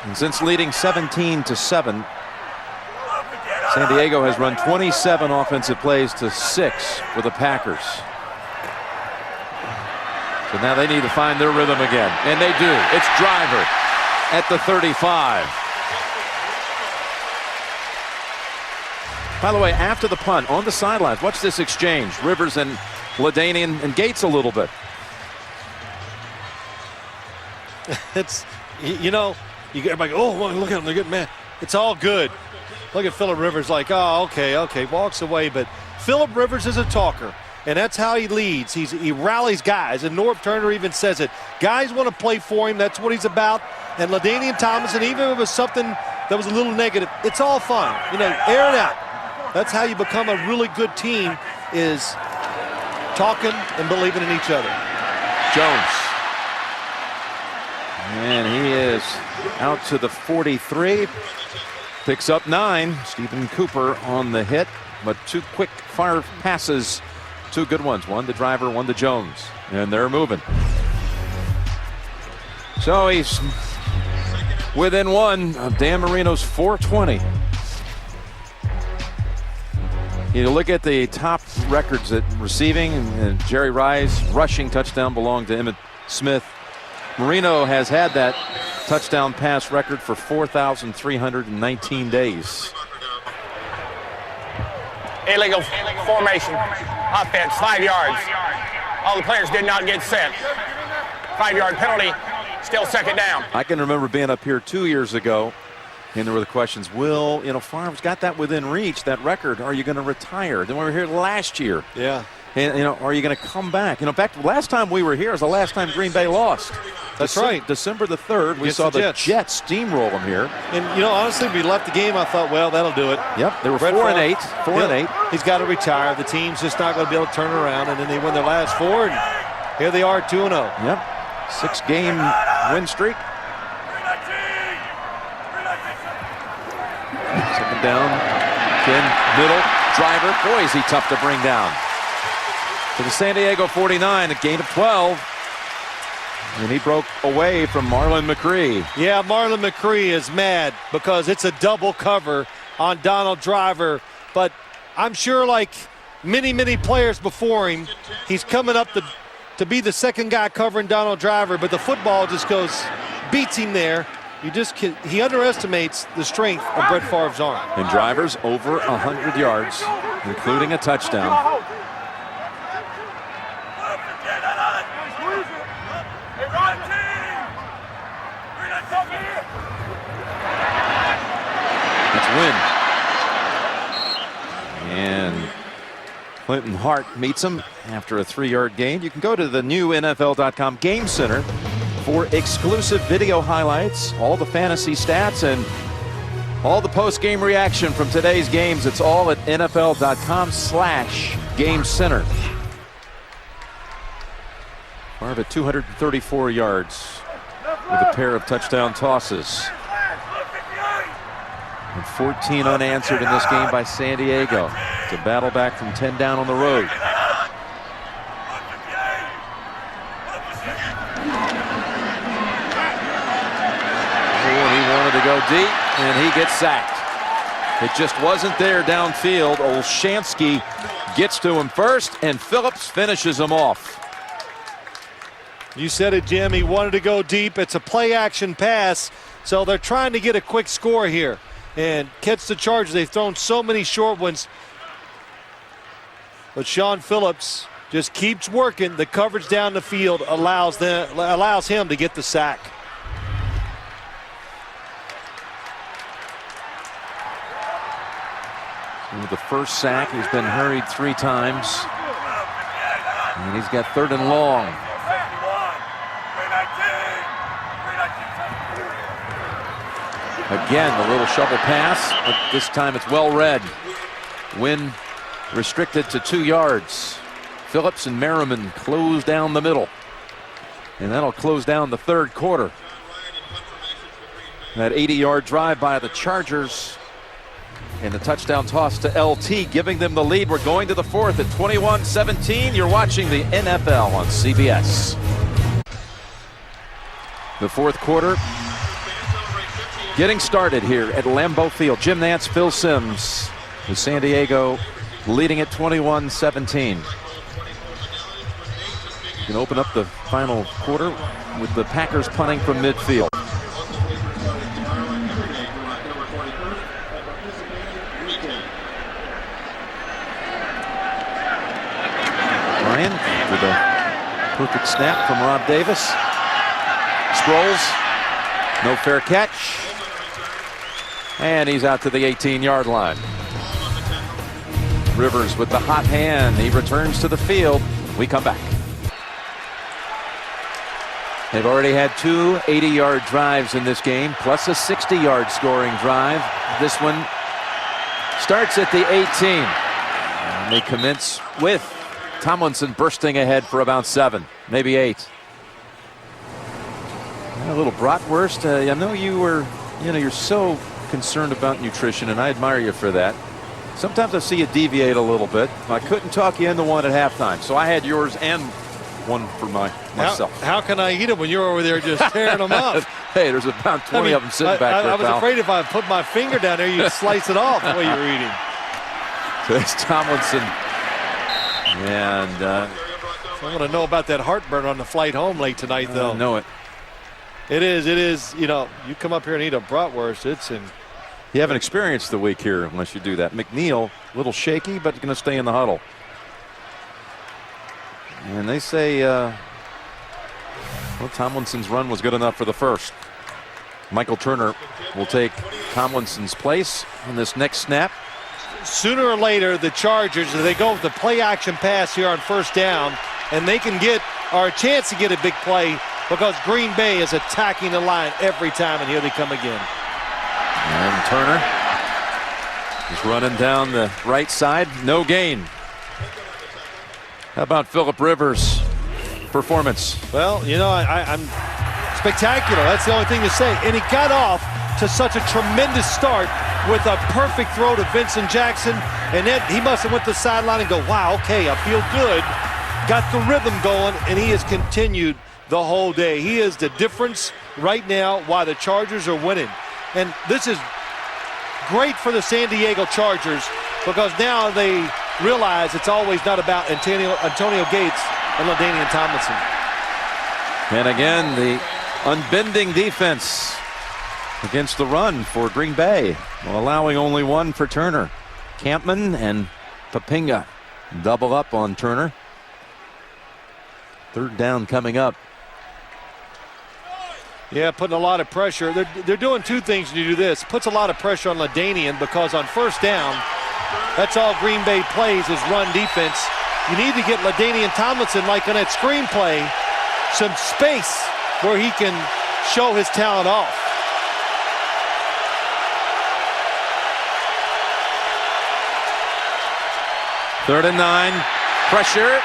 And since leading 17-7, San Diego has run 27 offensive plays to 6 for the Packers. So now they need to find their rhythm again. And they do. It's Driver at the 35. By the way, after the punt, on the sidelines, watch this exchange. Rivers and Ladanian and Gates a little bit. It's, you know, you get everybody, oh, look at him, they're getting mad. It's all good. Look at Phillip Rivers like, oh, okay, walks away. But Phillip Rivers is a talker. and that's how he leads. He rallies guys, and Norv Turner even says it. Guys want to play for him. That's what he's about. And LaDainian Tomlinson, even if it was something that was a little negative, it's all fun. You know, air it out. That's how you become a really good team, is talking and believing in each other. Jones. And he is out to the 43. Picks up 9. Stephen Cooper on the hit, but 2 quick fire passes. 2 good ones. One to Driver, one to Jones. And they're moving. So he's within 1 of Dan Marino's 420. You look at the top records at receiving, and Jerry Rice rushing touchdown belonged to Emmitt Smith. Marino has had that touchdown pass record for 4,319 days. Illegal formation. Offense, 5 yards. All the players did not get set. 5-yard penalty. Still second down. I can remember being up here 2 years ago, and there were the questions, Favre's got that within reach, that record. Are you going to retire? Then we were here last year. Yeah. And, are you going to come back? Back to last time we were here was the last time Green Bay lost. That's right. December the 3rd, we saw the Jets steamroll them here. And, honestly, we left the game, I thought, well, that'll do it. Yep, they were 4-8. 4-8. He's got to retire. The team's just not going to be able to turn around. And then they win their last 4, and here they are, 2-0. Yep, 6-game win streak. Second down, Ken, middle, Driver. Boy, is he tough to bring down. To the San Diego 49, a gain of 12. And he broke away from Marlon McCree. Yeah, Marlon McCree is mad because it's a double cover on Donald Driver. But I'm sure, like many, many players before him, he's coming up to be the second guy covering Donald Driver. But the football just beats him there. He underestimates the strength of Brett Favre's arm. And Driver's over 100 yards, including a touchdown. That's Wynn. And Clinton Hart meets him after a 3-yard gain. You can go to the new NFL.com Game Center for exclusive video highlights, all the fantasy stats, and all the post-game reaction from today's games. It's all at NFL.com/Game Center. Favre at 234 yards with a pair of touchdown tosses. And 14 unanswered in this game by San Diego to battle back from 10 down on the road. To go deep, and he gets sacked. It just wasn't there downfield. Olshansky gets to him first, and Phillips finishes him off. You said it, Jim. He wanted to go deep. It's a play-action pass, so they're trying to get a quick score here and catch the Chargers. They've thrown so many short ones. But Sean Phillips just keeps working. The coverage down the field allows him to get the sack. With the first sack, he's been hurried 3 times. And he's got 3rd and long. Again, the little shovel pass, but this time it's well read. Wynn restricted to 2 yards. Phillips and Merriman close down the middle. And that'll close down the 3rd quarter. That 80-yard drive by the Chargers. And the touchdown toss to LT, giving them the lead. We're going to the 4th at 21-17. You're watching the NFL on CBS. The 4th quarter getting started here at Lambeau Field. Jim Nantz, Phil Simms, with San Diego leading at 21-17. You can open up the final quarter with the Packers punting from midfield. Ryan with a perfect snap from Rob Davis. Sproles, no fair catch. And he's out to the 18-yard line. Rivers with the hot hand. He returns to the field. We come back. They've already had 2 80-yard drives in this game, plus a 60-yard scoring drive. This one starts at the 18. And they commence with Tomlinson bursting ahead for about 7, maybe 8. A little bratwurst. I know you're so concerned about nutrition, and I admire you for that. Sometimes I see you deviate a little bit. I couldn't talk you into one at halftime, so I had yours and one for myself. How can I eat them when you're over there just tearing them up? Hey, there's about 20 of them sitting back there. I was afraid if I put my finger down there, you'd slice it off the way you're eating. So it's Tomlinson. And I want to know about that heartburn on the flight home late tonight, though. I know it. It is. You know, you come up here and eat a bratwurst, it's in. You haven't experienced the week here unless you do that. McNeil, a little shaky, but going to stay in the huddle. And they say, well, Tomlinson's run was good enough for the first. Michael Turner will take Tomlinson's place on this next snap. Sooner or later, the Chargers, they go with the play action pass here on first down, and they can get, or a chance to get a big play, because Green Bay is attacking the line every time, and here they come again. And Turner is running down the right side. No gain. How about Phillip Rivers' performance? Well, you know, I'm spectacular. That's the only thing to say. And he got off to such a tremendous start with a perfect throw to Vincent Jackson. And then he must have went to the sideline and go, wow, okay, I feel good. Got the rhythm going, and he has continued the whole day. He is the difference right now why the Chargers are winning. And this is great for the San Diego Chargers, because now they realize it's always not about Antonio Gates and LaDainian Tomlinson. And again, the unbending defense against the run for Green Bay, allowing only 1 for Turner. Campman and Papinga double up on Turner. Third down coming up. Yeah, putting a lot of pressure. They're doing 2 things when you do this. Puts a lot of pressure on LaDainian, because on first down, that's all Green Bay plays is run defense. You need to get LaDainian Tomlinson, like on that screen play, some space where he can show his talent off. Third and 9. Pressure.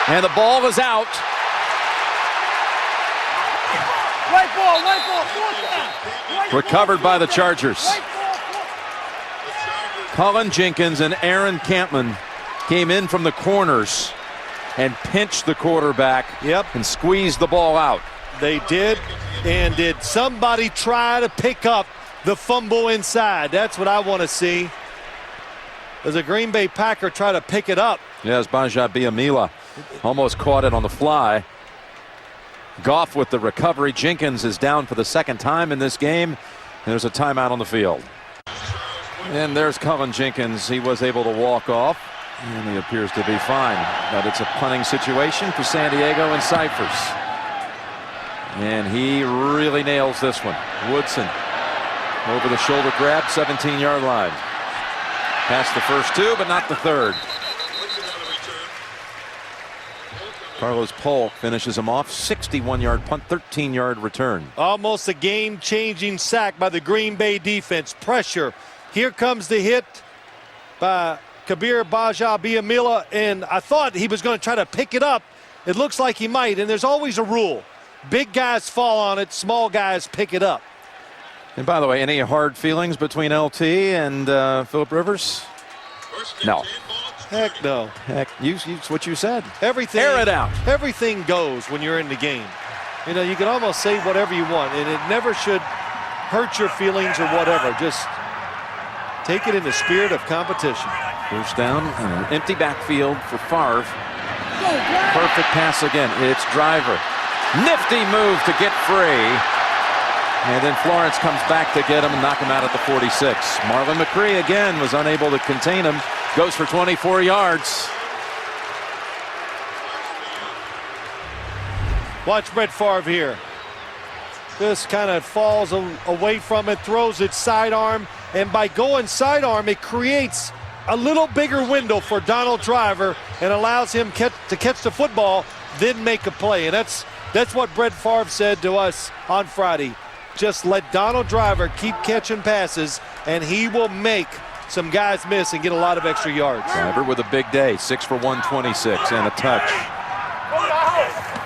And the ball is out. White ball. Recovered by the Chargers. Colin Jenkins and Aaron Campman came in from the corners and pinched the quarterback. Yep. And squeezed the ball out. They did. And did somebody try to pick up the fumble inside? That's what I want to see. Does a Green Bay Packer try to pick it up? Yes, Baja Biamila almost caught it on the fly. Goff with the recovery. Jenkins is down for the 2nd time in this game. And there's a timeout on the field. And there's Colin Jenkins. He was able to walk off, and he appears to be fine. But it's a punting situation for San Diego and Cyphers. And he really nails this one. Woodson over the shoulder grab, 17-yard line. Past the first 2, but not the 3rd. Carlos Polk finishes him off. 61-yard punt, 13-yard return. Almost a game-changing sack by the Green Bay defense. Pressure. Here comes the hit by Kabir Baja Biamila, and I thought he was going to try to pick it up. It looks like he might, and there's always a rule. Big guys fall on it, small guys pick it up. And by the way, any hard feelings between LT and Phillip Rivers? No. Heck no. Heck, it's what you said. Everything. Air it out. Everything goes when you're in the game. You know, you can almost say whatever you want, and it never should hurt your feelings or whatever. Just take it in the spirit of competition. First down and an empty backfield for Favre. Perfect pass again. It's Driver. Nifty move to get free. And then Florence comes back to get him and knock him out at the 46. Marlon McCree again was unable to contain him. Goes for 24 yards. Watch Brett Favre here. Just kind of falls away from it, throws it sidearm, and by going sidearm, it creates a little bigger window for Donald Driver and allows him to catch the football, then make a play. And that's what Brett Favre said to us on Friday. Just let Donald Driver keep catching passes, and he will make some guys miss and get a lot of extra yards. Driver with a big day, 6 for 126 and a touch.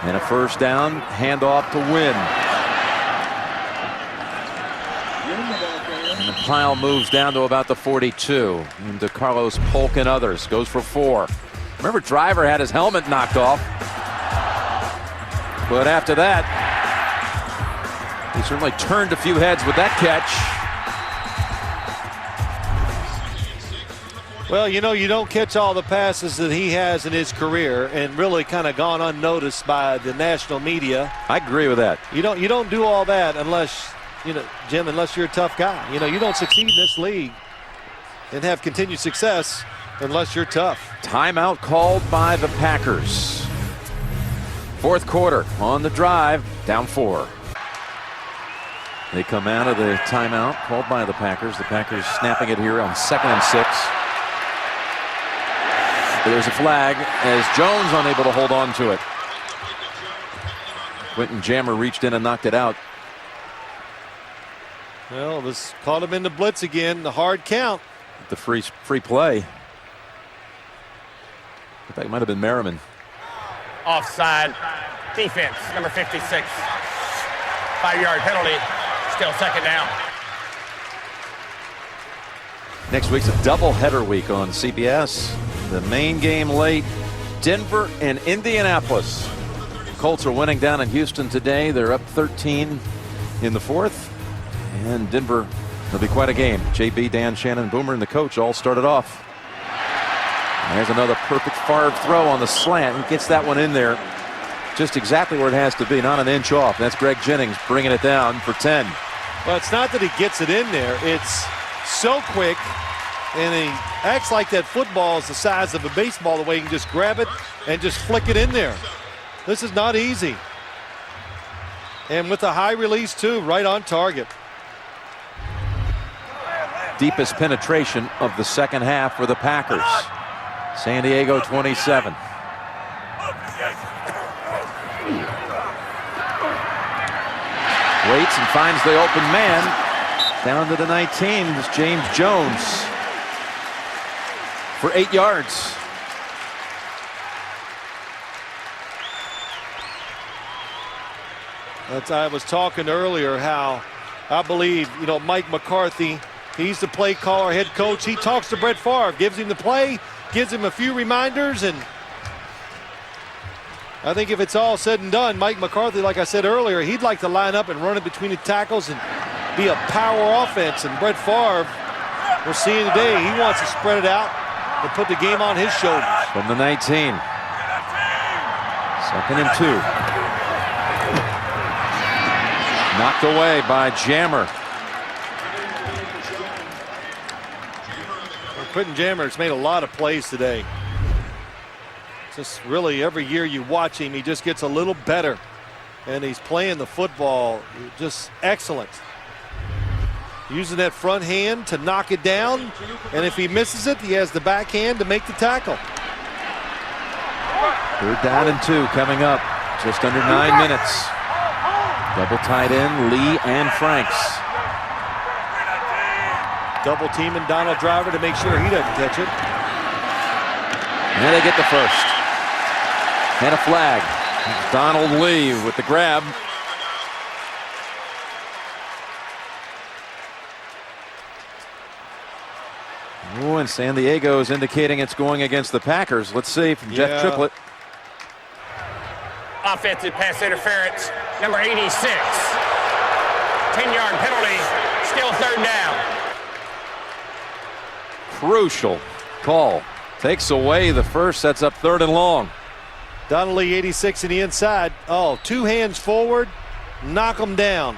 And a first down, handoff to Wynn. And the pile moves down to about the 42. Into Carlos Polk and others. Goes for 4. Remember, Driver had his helmet knocked off. But after that, he certainly turned a few heads with that catch. Well, you know, you don't catch all the passes that he has in his career and really kind of gone unnoticed by the national media. I agree with that. You don't do all that unless, you know, Jim, unless you're a tough guy. You know, you don't succeed in this league and have continued success unless you're tough. Timeout called by the Packers. Fourth quarter on the drive, down 4. They come out of the timeout called by the Packers. The Packers snapping it here on 2nd and 6. There's a flag as Jones unable to hold on to it. Quentin Jammer reached in and knocked it out. Well, this caught him in the blitz again, the hard count. The free play. I think it might have been Merriman. Offside. Defense, number 56. 5-yard penalty. Still second down. Next week's a doubleheader week on CBS. The main game late, Denver and Indianapolis. Colts are winning down in Houston today. They're up 13 in the 4th. And Denver, it'll be quite a game. JB, Dan, Shannon, Boomer, and the coach all started off. And there's another perfect Favre throw on the slant. He gets that one in there just exactly where it has to be, not an inch off. That's Greg Jennings bringing it down for 10. Well, it's not that he gets it in there. It's so quick, and he acts like that football is the size of a baseball, the way he can just grab it and just flick it in there. This is not easy. And with a high release, too, right on target. Deepest penetration of the second half for the Packers. San Diego 27. Waits and finds the open man. Down to the 19 is James Jones for 8 yards. I was talking earlier how I believe, you know, Mike McCarthy, he's the play caller, head coach. He talks to Brett Favre, gives him the play, gives him a few reminders, and I think if it's all said and done, Mike McCarthy, like I said earlier, he'd like to line up and run it between the tackles and be a power offense. And Brett Favre, we're seeing today, he wants to spread it out and put the game on his shoulders. From the 19. 2nd and 2. Knocked away by Jammer. Well, Quentin Jammer has made a lot of plays today. Just really every year you watch him, he just gets a little better. And he's playing the football just excellent. Using that front hand to knock it down. And if he misses it, he has the backhand to make the tackle. 3rd down and 2 coming up. Just under 9 minutes. Double tight end, Lee and Franks. Double teaming Donald Driver to make sure he doesn't catch it. And they get the first. And a flag. Donald Lee with the grab. Oh, and San Diego is indicating it's going against the Packers. Let's see from Jeff Triplett. Offensive pass interference, number 86. 10-yard penalty, still 3rd down. Crucial call. Takes away the first, sets up 3rd and long. Donald Lee, 86 in the inside. Oh, 2 hands forward, knock him down.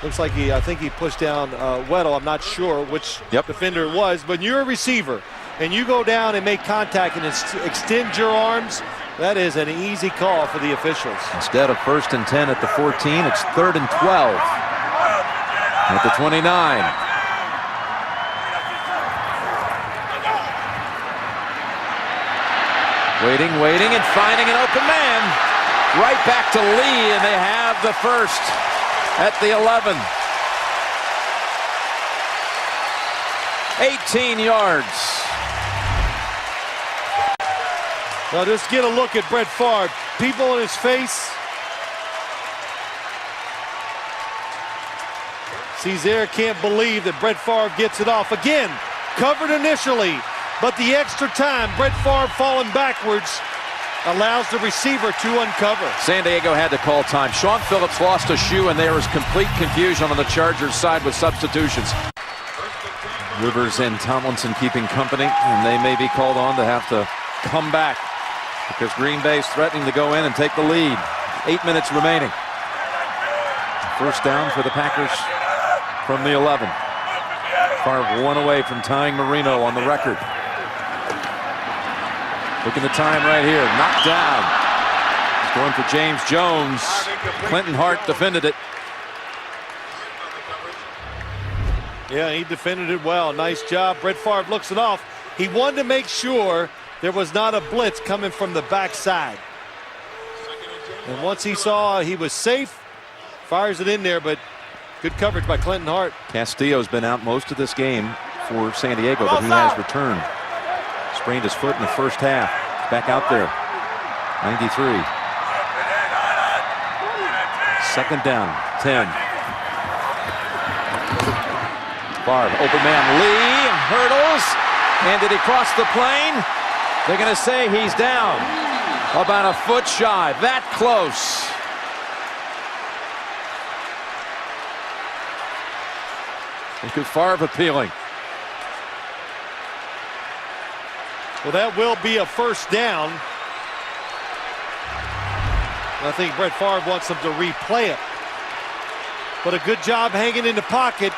Looks like I think he pushed down Weddle. I'm not sure which defender it was, but you're a receiver and you go down and make contact and extend your arms. That is an easy call for the officials. Instead of 1st and 10 at the 14, it's 3rd and 12 at the 29. Waiting, and finding an open man. Right back to Lee, and they have the first at the 11. 18 yards. Well, just get a look at Brett Favre. People in his face. Caesar can't believe that Brett Favre gets it off. Again, covered initially, but the extra time, Brett Favre falling backwards, allows the receiver to uncover. San Diego had to call time. Sean Phillips lost a shoe, and there was complete confusion on the Chargers side with substitutions. Rivers and Tomlinson keeping company, and they may be called on to have to come back because Green Bay's threatening to go in and take the lead. 8 minutes remaining. First down for the Packers from the 11. Favre 1 away from tying Marino on the record. Look at the time right here. Knocked down. He's going for James Jones. Clinton Hart defended it. Yeah, he defended it well. Nice job. Brett Favre looks it off. He wanted to make sure there was not a blitz coming from the backside. And once he saw he was safe, fires it in there, but good coverage by Clinton Hart. Castillo's been out most of this game for San Diego, but he has returned. Sprained his foot in the first half. Back out there. 93. Second down. 10. Favre, open man, Lee, hurdles, and did he cross the plane? They're going to say he's down. About a foot shy, that close. Look at Favre appealing. Well, that will be a first down. I think Brett Favre wants them to replay it. But a good job hanging in the pocket.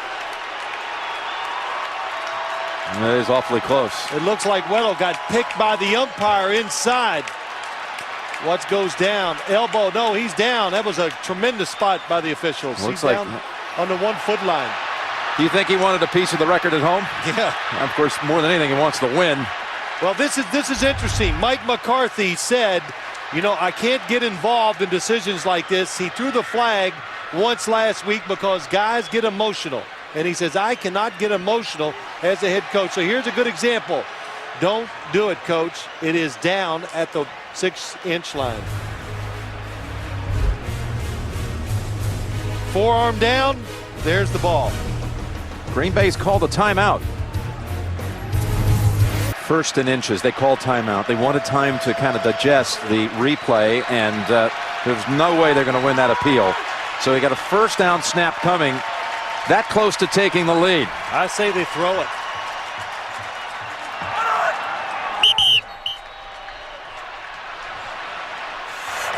That is awfully close. It looks like Weddle got picked by the umpire inside. What goes down? Elbow. No, he's down. That was a tremendous spot by the officials. Looks he's like down on the 1 foot line. Do you think he wanted a piece of the record at home? Yeah. Of course, more than anything, he wants to win. Well, this is interesting. Mike McCarthy said, you know, I can't get involved in decisions like this. He threw the flag once last week because guys get emotional. And he says, I cannot get emotional as a head coach. So here's a good example. Don't do it, coach. It is down at the 6-inch line. Forearm down. There's the ball. Green Bay's called a timeout. 1st and inches. They called timeout. They wanted time to kind of digest the replay, and there's no way they're going to win that appeal. So they got a first down snap coming. That close to taking the lead. I say they throw it.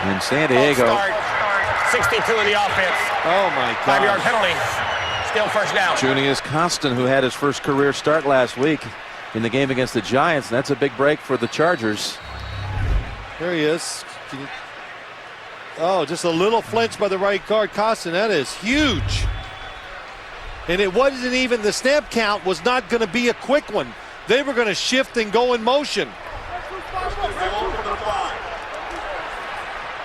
And San Diego. Start. 62 of the offense. Oh, my God. 5-yard penalty. Still first down. Junius Constant, who had his first career start last week in the game against the Giants. That's a big break for the Chargers. There he is. Oh, just a little flinch by the right guard. Constant, that is huge. And it wasn't even, the snap count was not going to be a quick one. They were going to shift and go in motion.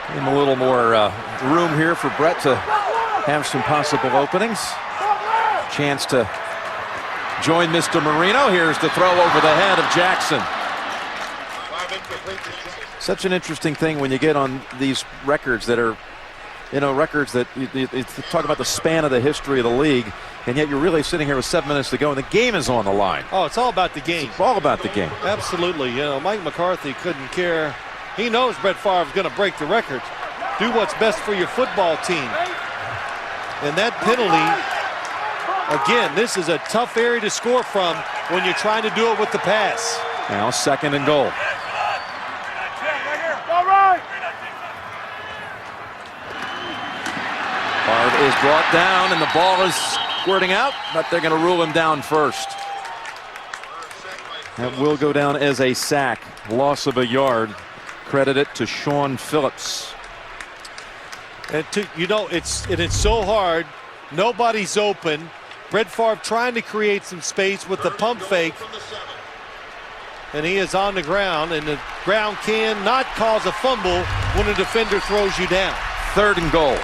Give him a little more room here for Brett to have some possible openings. Chance to join Mr. Marino. Here's the throw over the head of Jackson. Such an interesting thing when you get on these records that are, you know, records that you talk about the span of the history of the league, and yet you're really sitting here with 7 minutes to go, and the game is on the line. Oh, it's all about the game. It's all about the game. Absolutely. You know, Mike McCarthy couldn't care. He knows Brett Favre is going to break the record. Do what's best for your football team. And that penalty, again, this is a tough area to score from when you're trying to do it with the pass. Now 2nd and goal. Favre is brought down, and the ball is squirting out, but they're going to rule him down first. That will go down as a sack. Loss of a yard. Credit it to Sean Phillips. And you know, it's so hard. Nobody's open. Brett Favre trying to create some space with the pump fake. And he is on the ground, and the ground cannot cause a fumble when a defender throws you down. 3rd and goal.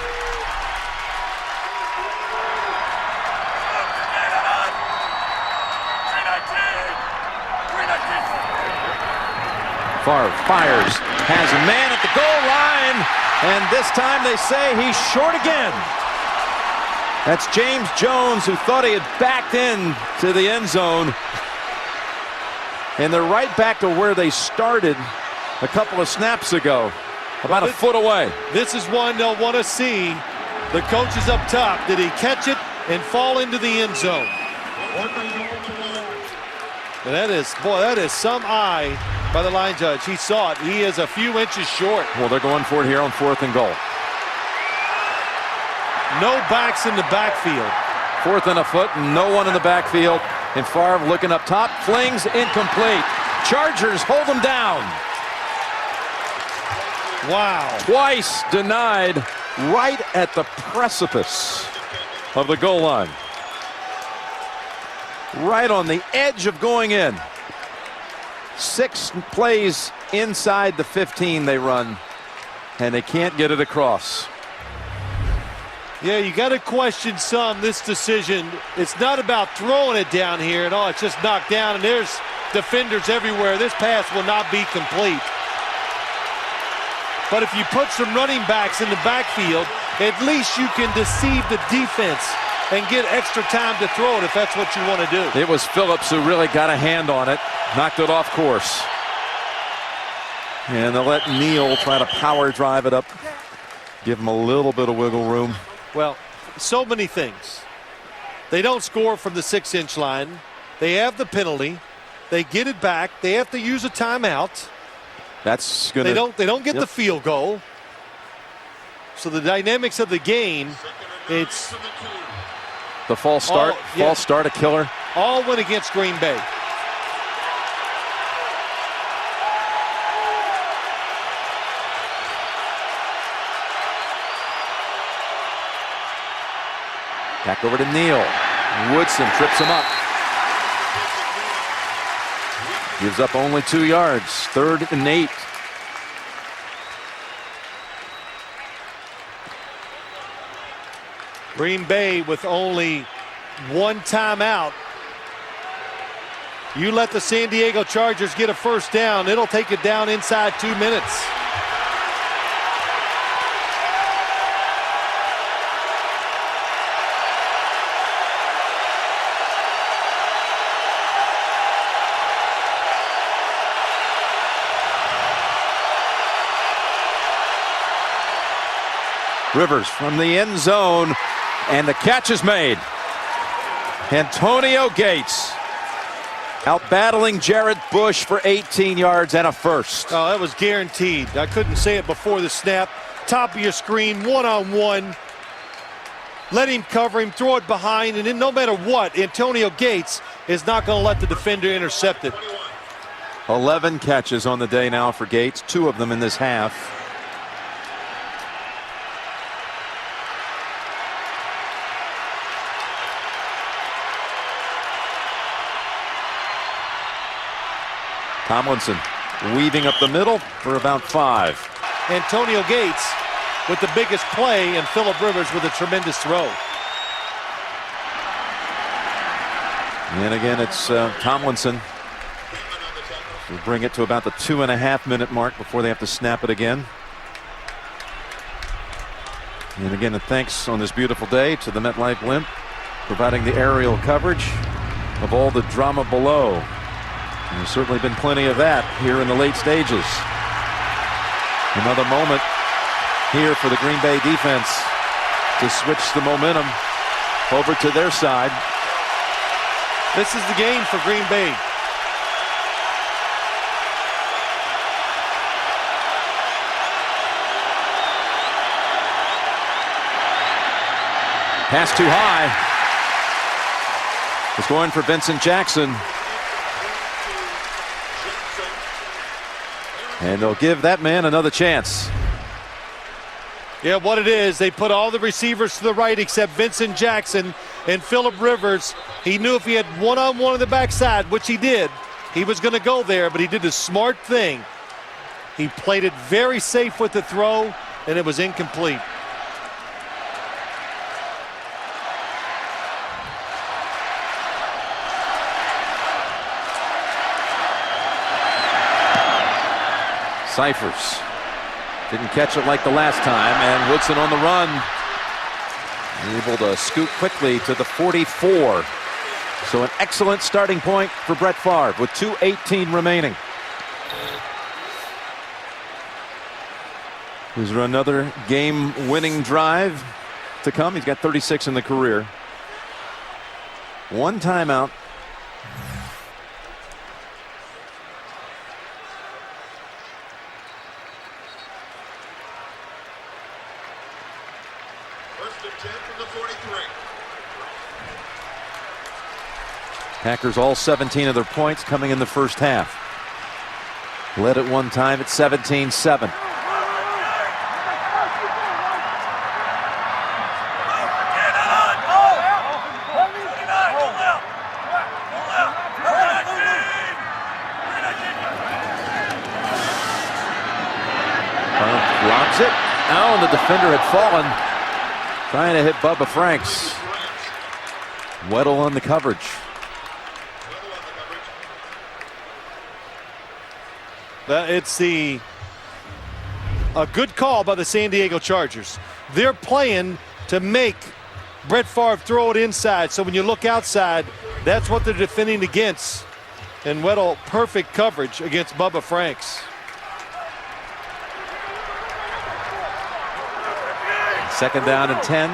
Favre fires, has a man at the goal line, and this time they say he's short again. That's James Jones, who thought he had backed in to the end zone. And they're right back to where they started a couple of snaps ago, about a foot away. This is one they'll want to see. The coach is up top. Did he catch it and fall into the end zone? And that is some eye by the line judge. He saw it. He is a few inches short. Well, they're going for it here on 4th and goal. No backs in the backfield. 4th and a foot, and no one in the backfield. And Favre looking up top, flings incomplete. Chargers hold them down. Wow. Twice denied right at the precipice of the goal line. Right on the edge of going in. 6 plays inside the 15 they run, and they can't get it across. Yeah, you got to question this decision. It's not about throwing it down here at all. It's just knocked down, and there's defenders everywhere. This pass will not be complete. But if you put some running backs in the backfield, at least you can deceive the defense and get extra time to throw it if that's what you want to do. It was Phillips who really got a hand on it, knocked it off course. And they'll let Neal try to power drive it up, give him a little bit of wiggle room. Well, so many things. They don't score from the 6-inch line. They have the penalty. They get it back. They have to use a timeout. That's gonna. They don't get the field goal. So the dynamics of the game, it's the false start. False start, a killer. All went against Green Bay. Back over to Neal. Woodson trips him up. Gives up only 2 yards. 3rd and 8. Green Bay with only 1 timeout. You let the San Diego Chargers get a first down, it'll take it down inside 2 minutes. Rivers from the end zone, and the catch is made. Antonio Gates out battling Jared Bush for 18 yards and a first. Oh, that was guaranteed. I couldn't say it before the snap. Top of your screen, one-on-one. Let him cover him, throw it behind, and then no matter what, Antonio Gates is not going to let the defender intercept it. 11 catches on the day now for Gates, 2 of them in this half. Tomlinson weaving up the middle for about 5. Antonio Gates with the biggest play, and Phillip Rivers with a tremendous throw. And again, it's Tomlinson. We'll bring it to about the 2.5-minute mark before they have to snap it again. And again, a thanks on this beautiful day to the MetLife Blimp, providing the aerial coverage of all the drama below. And there's certainly been plenty of that here in the late stages. Another moment here for the Green Bay defense to switch the momentum over to their side. This is the game for Green Bay. Pass too high. It's going for Vincent Jackson. And they'll give that man another chance. Yeah, what it is, they put all the receivers to the right except Vincent Jackson and Phillip Rivers. He knew if he had one-on-one on the backside, which he did, He was going to go there, but he did the smart thing. He played it very safe with the throw, and it was incomplete. Cyphers didn't catch it like the last time, and Woodson on the run, able to scoot quickly to the 44. So an excellent starting point for Brett Favre with 2:18 remaining. Is there another game-winning drive to come? He's got 36 in the career. One timeout. First and 10 from the 43. Packers all 17 of their points coming in the first half. Led at one time at 17-7. Lobs it. Oh, and the defender had fallen, trying to hit Bubba Franks. Weddle on the coverage. It's a good call by the San Diego Chargers. They're playing to make Brett Favre throw it inside. So when you look outside, that's what they're defending against. And Weddle, perfect coverage against Bubba Franks. Second down and 10.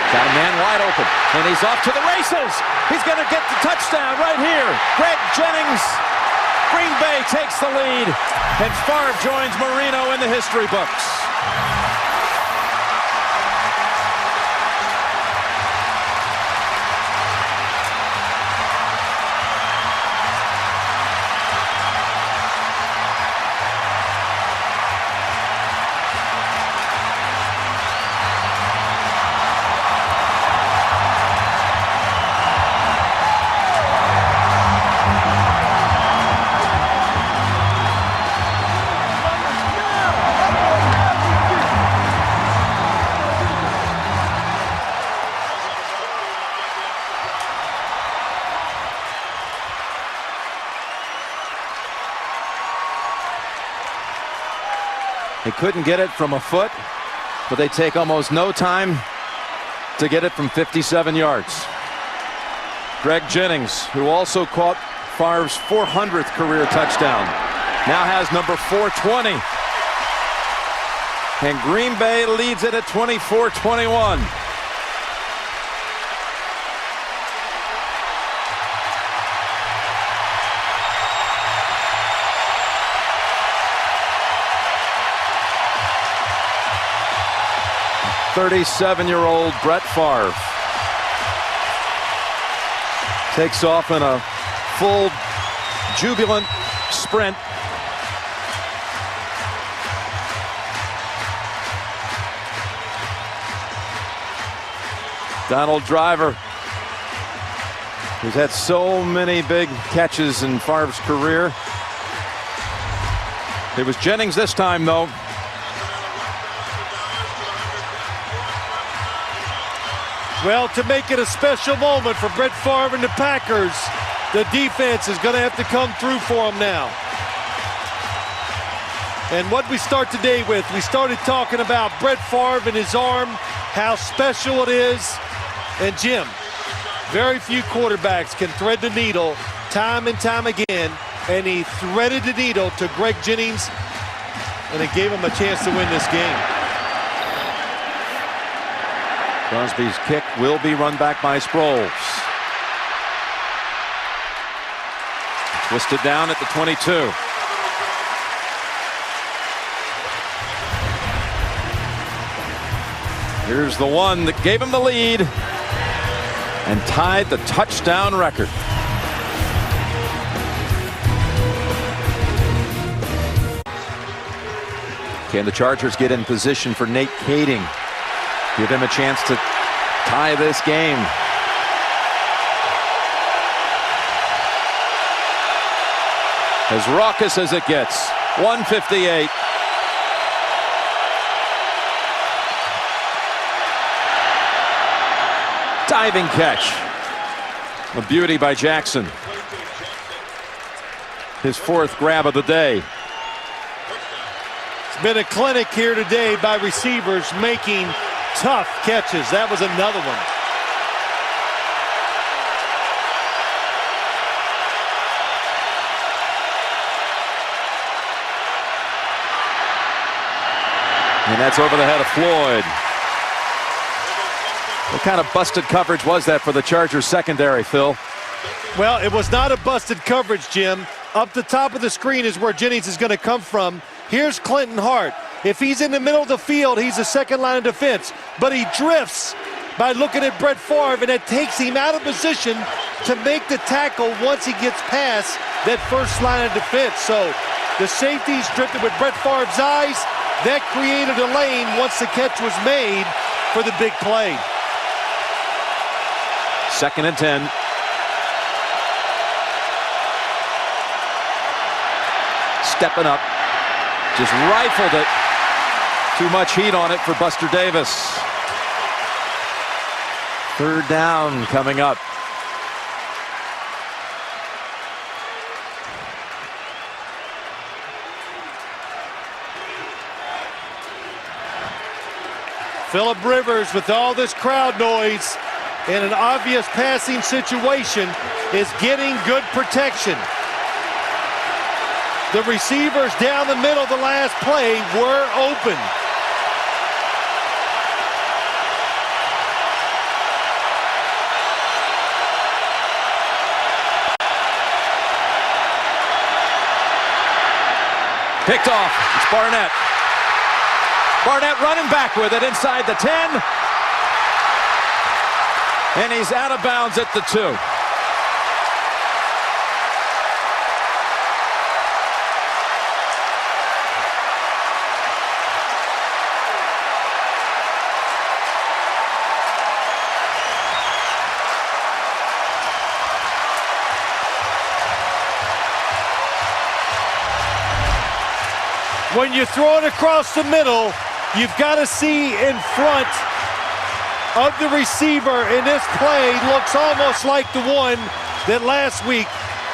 Got a man wide open, and he's off to the races. He's going to get the touchdown right here. Greg Jennings. Green Bay takes the lead, and Favre joins Marino in the history books. They couldn't get it from a foot, but they take almost no time to get it from 57 yards. Greg Jennings, who also caught Favre's 400th career touchdown, now has number 420. And Green Bay leads it at 24-21. Thirty-seven-year-old Brett Favre takes off in a full jubilant sprint. Donald Driver, who's had so many big catches in Favre's career. It was Jennings this time, though. Well, to make it a special moment for Brett Favre and the Packers, the defense is going to have to come through for him now. And what we start today with, we started talking about Brett Favre and his arm, how special it is. And Jim, very few quarterbacks can thread the needle time and time again, and he threaded the needle to Greg Jennings, and it gave him a chance to win this game. Crosby's kick will be run back by Sproles. Twisted down at the 22. Here's the one that gave him the lead and tied the touchdown record. Can the Chargers get in position for Nate Kading? Give him a chance to tie this game. As raucous as it gets. 158. Diving catch. A beauty by Jackson. His 4th grab of the day. It's been a clinic here today by receivers making tough catches. That was another one. And that's over the head of Floyd. What kind of busted coverage was that for the Chargers secondary, Phil? Well, it was not a busted coverage, Jim. Up the top of the screen is where Jennings is going to come from. Here's Clinton Hart. If he's in the middle of the field, he's the second line of defense. But he drifts by looking at Brett Favre, and it takes him out of position to make the tackle once he gets past that first line of defense. So the safety's drifted with Brett Favre's eyes. That created a lane once the catch was made for the big play. 2nd and 10. Stepping up. Just rifled it. Too much heat on it for Buster Davis. 3rd down coming up. Phillip Rivers, with all this crowd noise in an obvious passing situation, is getting good protection. The receivers down the middle of the last play were open. Picked off. It's Barnett. Barnett running back with it inside the 10. And he's out of bounds at the 2. When you throw it across the middle, you've got to see in front of the receiver, and this play looks almost like the one that last week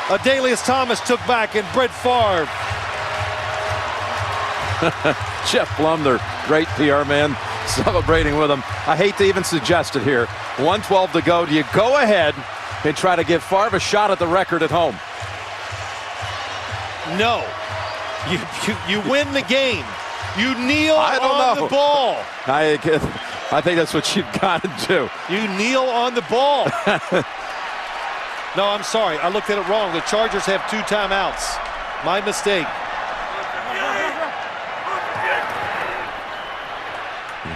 Adalius Thomas took back in Brett Favre. Jeff Blum, their great PR man, celebrating with him. I hate to even suggest it here. 1:12 to go. Do you go ahead and try to give Favre a shot at the record at home? No. You win the game. You kneel on the ball. I think that's what you've got to do. You kneel on the ball. No, I'm sorry. I looked at it wrong. The Chargers have 2 timeouts. My mistake.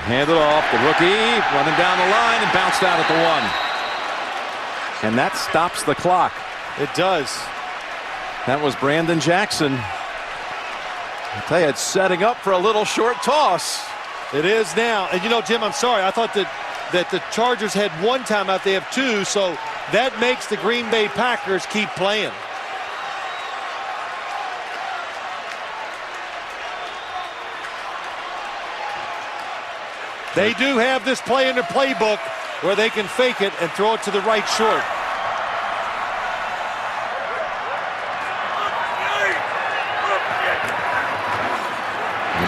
Hand it off. The rookie running down the line and bounced out at the 1. And that stops the clock. It does. That was Brandon Jackson. I tell you, it's setting up for a little short toss. It is now. And you know, Jim, I'm sorry. I thought that the Chargers had 1 timeout. They have 2, so that makes the Green Bay Packers keep playing. They do have this play in their playbook where they can fake it and throw it to the right short.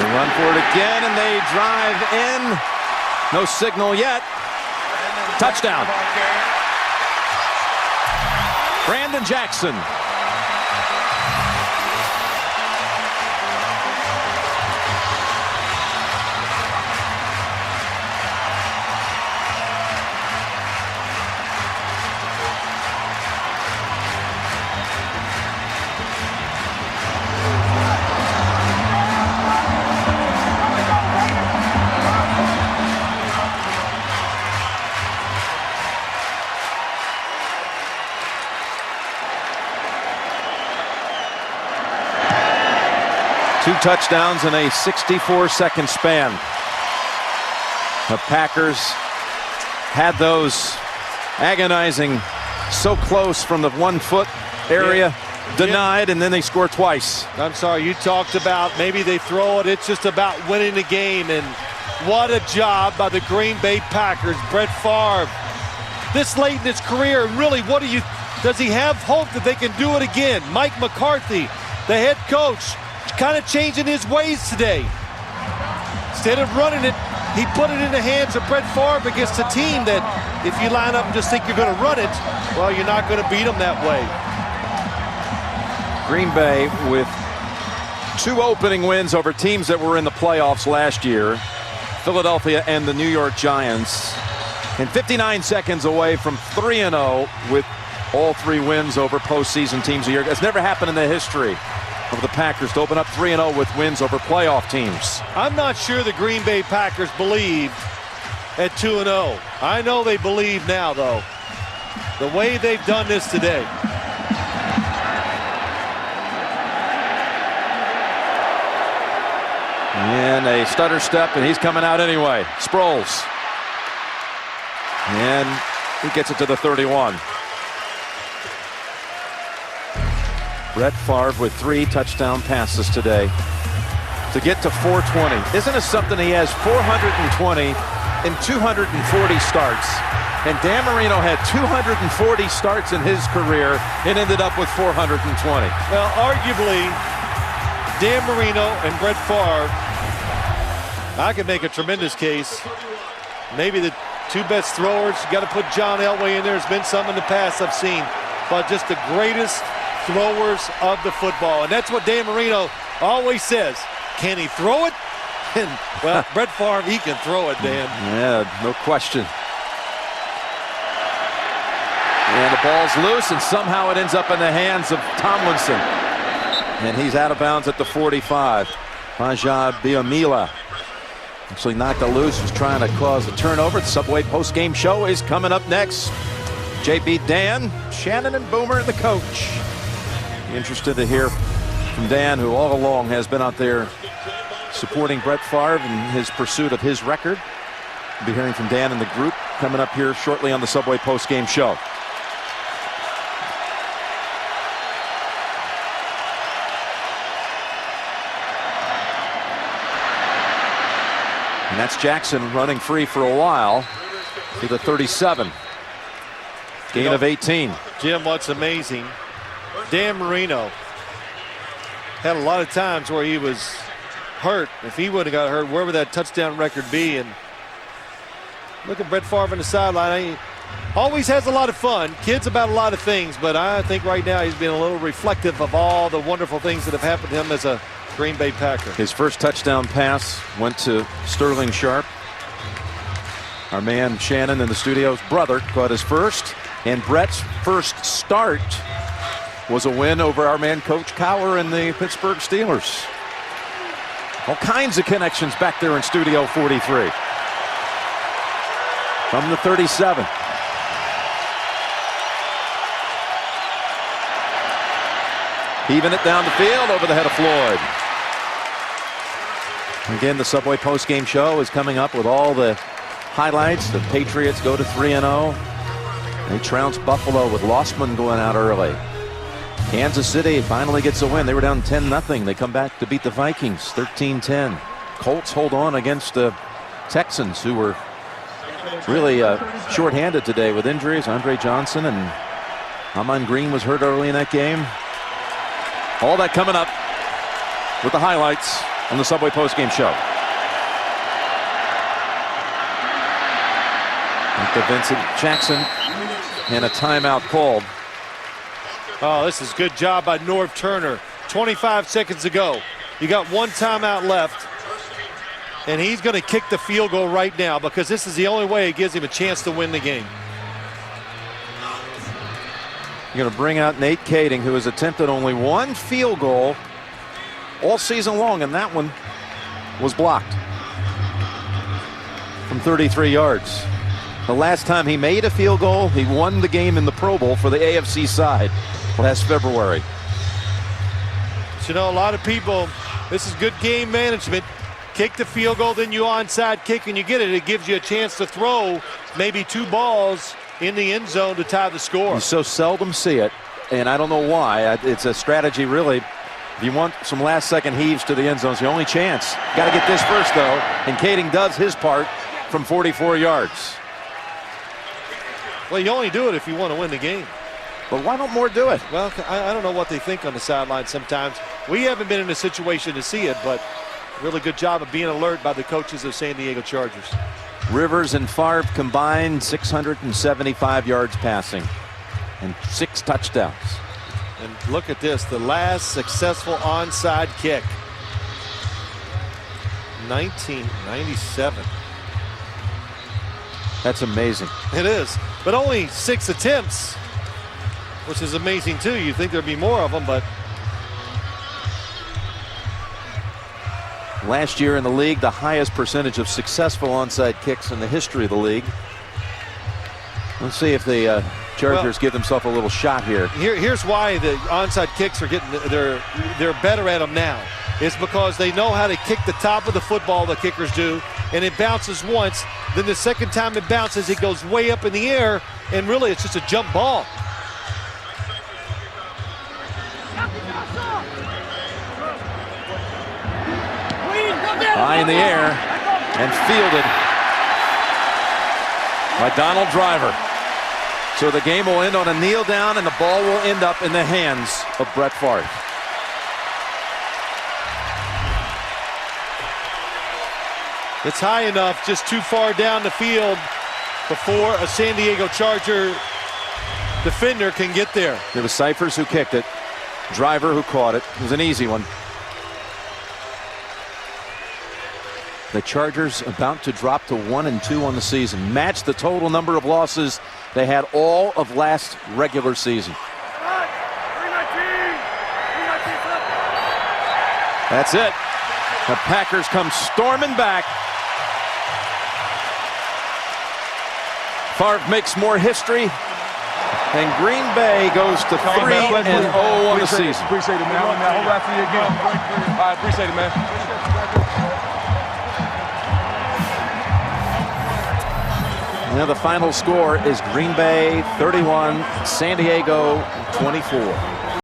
Run for it again, and they drive in. No signal yet. Touchdown. Brandon Jackson. 2 touchdowns in a 64-second span. The Packers had those agonizing, so close from the 1-foot area, denied, and then they score twice. I'm sorry, you talked about maybe they throw it. It's just about winning the game, and what a job by the Green Bay Packers. Brett Favre, this late in his career, and really, does he have hope that they can do it again? Mike McCarthy, the head coach, kind of changing his ways today. Instead of running it, he put it in the hands of Brett Favre against a team that if you line up and just think you're going to run it, well, you're not going to beat them that way. Green Bay with 2 opening wins over teams that were in the playoffs last year, Philadelphia and the New York Giants, and 59 seconds away from 3-0 with all 3 wins over postseason teams a year. It's never happened in the history of the Packers to open up 3-0 with wins over playoff teams. I'm not sure the Green Bay Packers believed at 2-0. I know they believe now, though. The way they've done this today. And a stutter step, and he's coming out anyway. Sproles. And he gets it to the 31. Brett Favre with 3 touchdown passes today to get to 420. Isn't it something? He has 420 in 240 starts. And Dan Marino had 240 starts in his career and ended up with 420. Well, arguably, Dan Marino and Brett Favre, I could make a tremendous case. Maybe the 2 best throwers. You got to put John Elway in there. There's been some in the past I've seen. But just the greatest throwers of the football. And that's what Dan Marino always says. Can he throw it? And, well, Brett Favre, he can throw it, Dan. Yeah, no question. And the ball's loose, and somehow it ends up in the hands of Tomlinson. And he's out of bounds at the 45. Faja Biamila actually knocked it loose, was trying to cause a turnover. The Subway post-game show is coming up next. JB, Dan, Shannon, and Boomer, the coach. Interested to hear from Dan, who all along has been out there supporting Brett Favre in his pursuit of his record. We'll be hearing from Dan and the group coming up here shortly on the Subway post-game show. And that's Jackson running free for a while to the 37. Gain of 18. Jim, what's amazing, Dan Marino had a lot of times where he was hurt. If he would have got hurt, where would that touchdown record be? And look at Brett Favre on the sideline. He always has a lot of fun. Kids about a lot of things, but I think right now he's being a little reflective of all the wonderful things that have happened to him as a Green Bay Packer. His first touchdown pass went to Sterling Sharp. Our man Shannon in the studio's brother caught his first. And Brett's first start was a win over our man Coach Cowher and the Pittsburgh Steelers. All kinds of connections back there in Studio 43. From the 37. Heaving it down the field over the head of Floyd. Again, the Subway post-game show is coming up with all the highlights. The Patriots go to 3-0. They trounce Buffalo with Lossman going out early. Kansas City finally gets a win. They were down 10-0. They come back to beat the Vikings 13-10. Colts hold on against the Texans, who were really shorthanded today with injuries. Andre Johnson and Amon Green was hurt early in that game. All that coming up with the highlights on the Subway postgame show. After Vincent Jackson and a timeout called. Oh, this is good job by Norv Turner. 25 seconds ago. You got 1 timeout left. And he's going to kick the field goal right now because this is the only way it gives him a chance to win the game. You're going to bring out Nate Kading, who has attempted only 1 field goal all season long, and that one was blocked from 33 yards. The last time he made a field goal, he won the game in the Pro Bowl for the AFC side last February. So, you know, a lot of people This is good game management. Kick the field goal, then you onside kick and you get it. It gives you a chance to throw maybe 2 balls in the end zone to tie the score. You so seldom see it, and I don't know why. It's a strategy, really. If you want some last-second heaves to the end zone, it's the only chance. Got to get this first, though, and Kading does his part from 44 yards. Well, you only do it if you want to win the game. But why don't more do it? Well, I don't know what they think on the sideline sometimes. We haven't been in a situation to see it, but really good job of being alert by the coaches of San Diego Chargers. Rivers and Favre combined 675 yards passing and 6 touchdowns. And look at this, the last successful onside kick. 1997. That's amazing. It is, but only 6 attempts, which is amazing too. You'd think there'd be more of them, but last year in the league, the highest percentage of successful onside kicks in the history of the league. Let's see if the Chargers give themselves a little shot here. Here's why the onside kicks are they're better at them now. It's because they know how to kick the top of the football, the kickers do, and it bounces once. Then the second time it bounces, it goes way up in the air, and really it's just a jump ball. High in the air and fielded by Donald Driver. So the game will end on a kneel down and the ball will end up in the hands of Brett Favre. It's high enough, just too far down the field before a San Diego Charger defender can get there. It was Cyphers who kicked it. Driver who caught it. It was an easy one. The Chargers about to drop to 1-2 on the season. Match the total number of losses they had all of last regular season. That's it. The Packers come storming back. Favre makes more history. And Green Bay goes to 3-0 on the season. Appreciate it, man. Hold right for you again. I appreciate it, man. Now the final score is Green Bay 31, San Diego 24.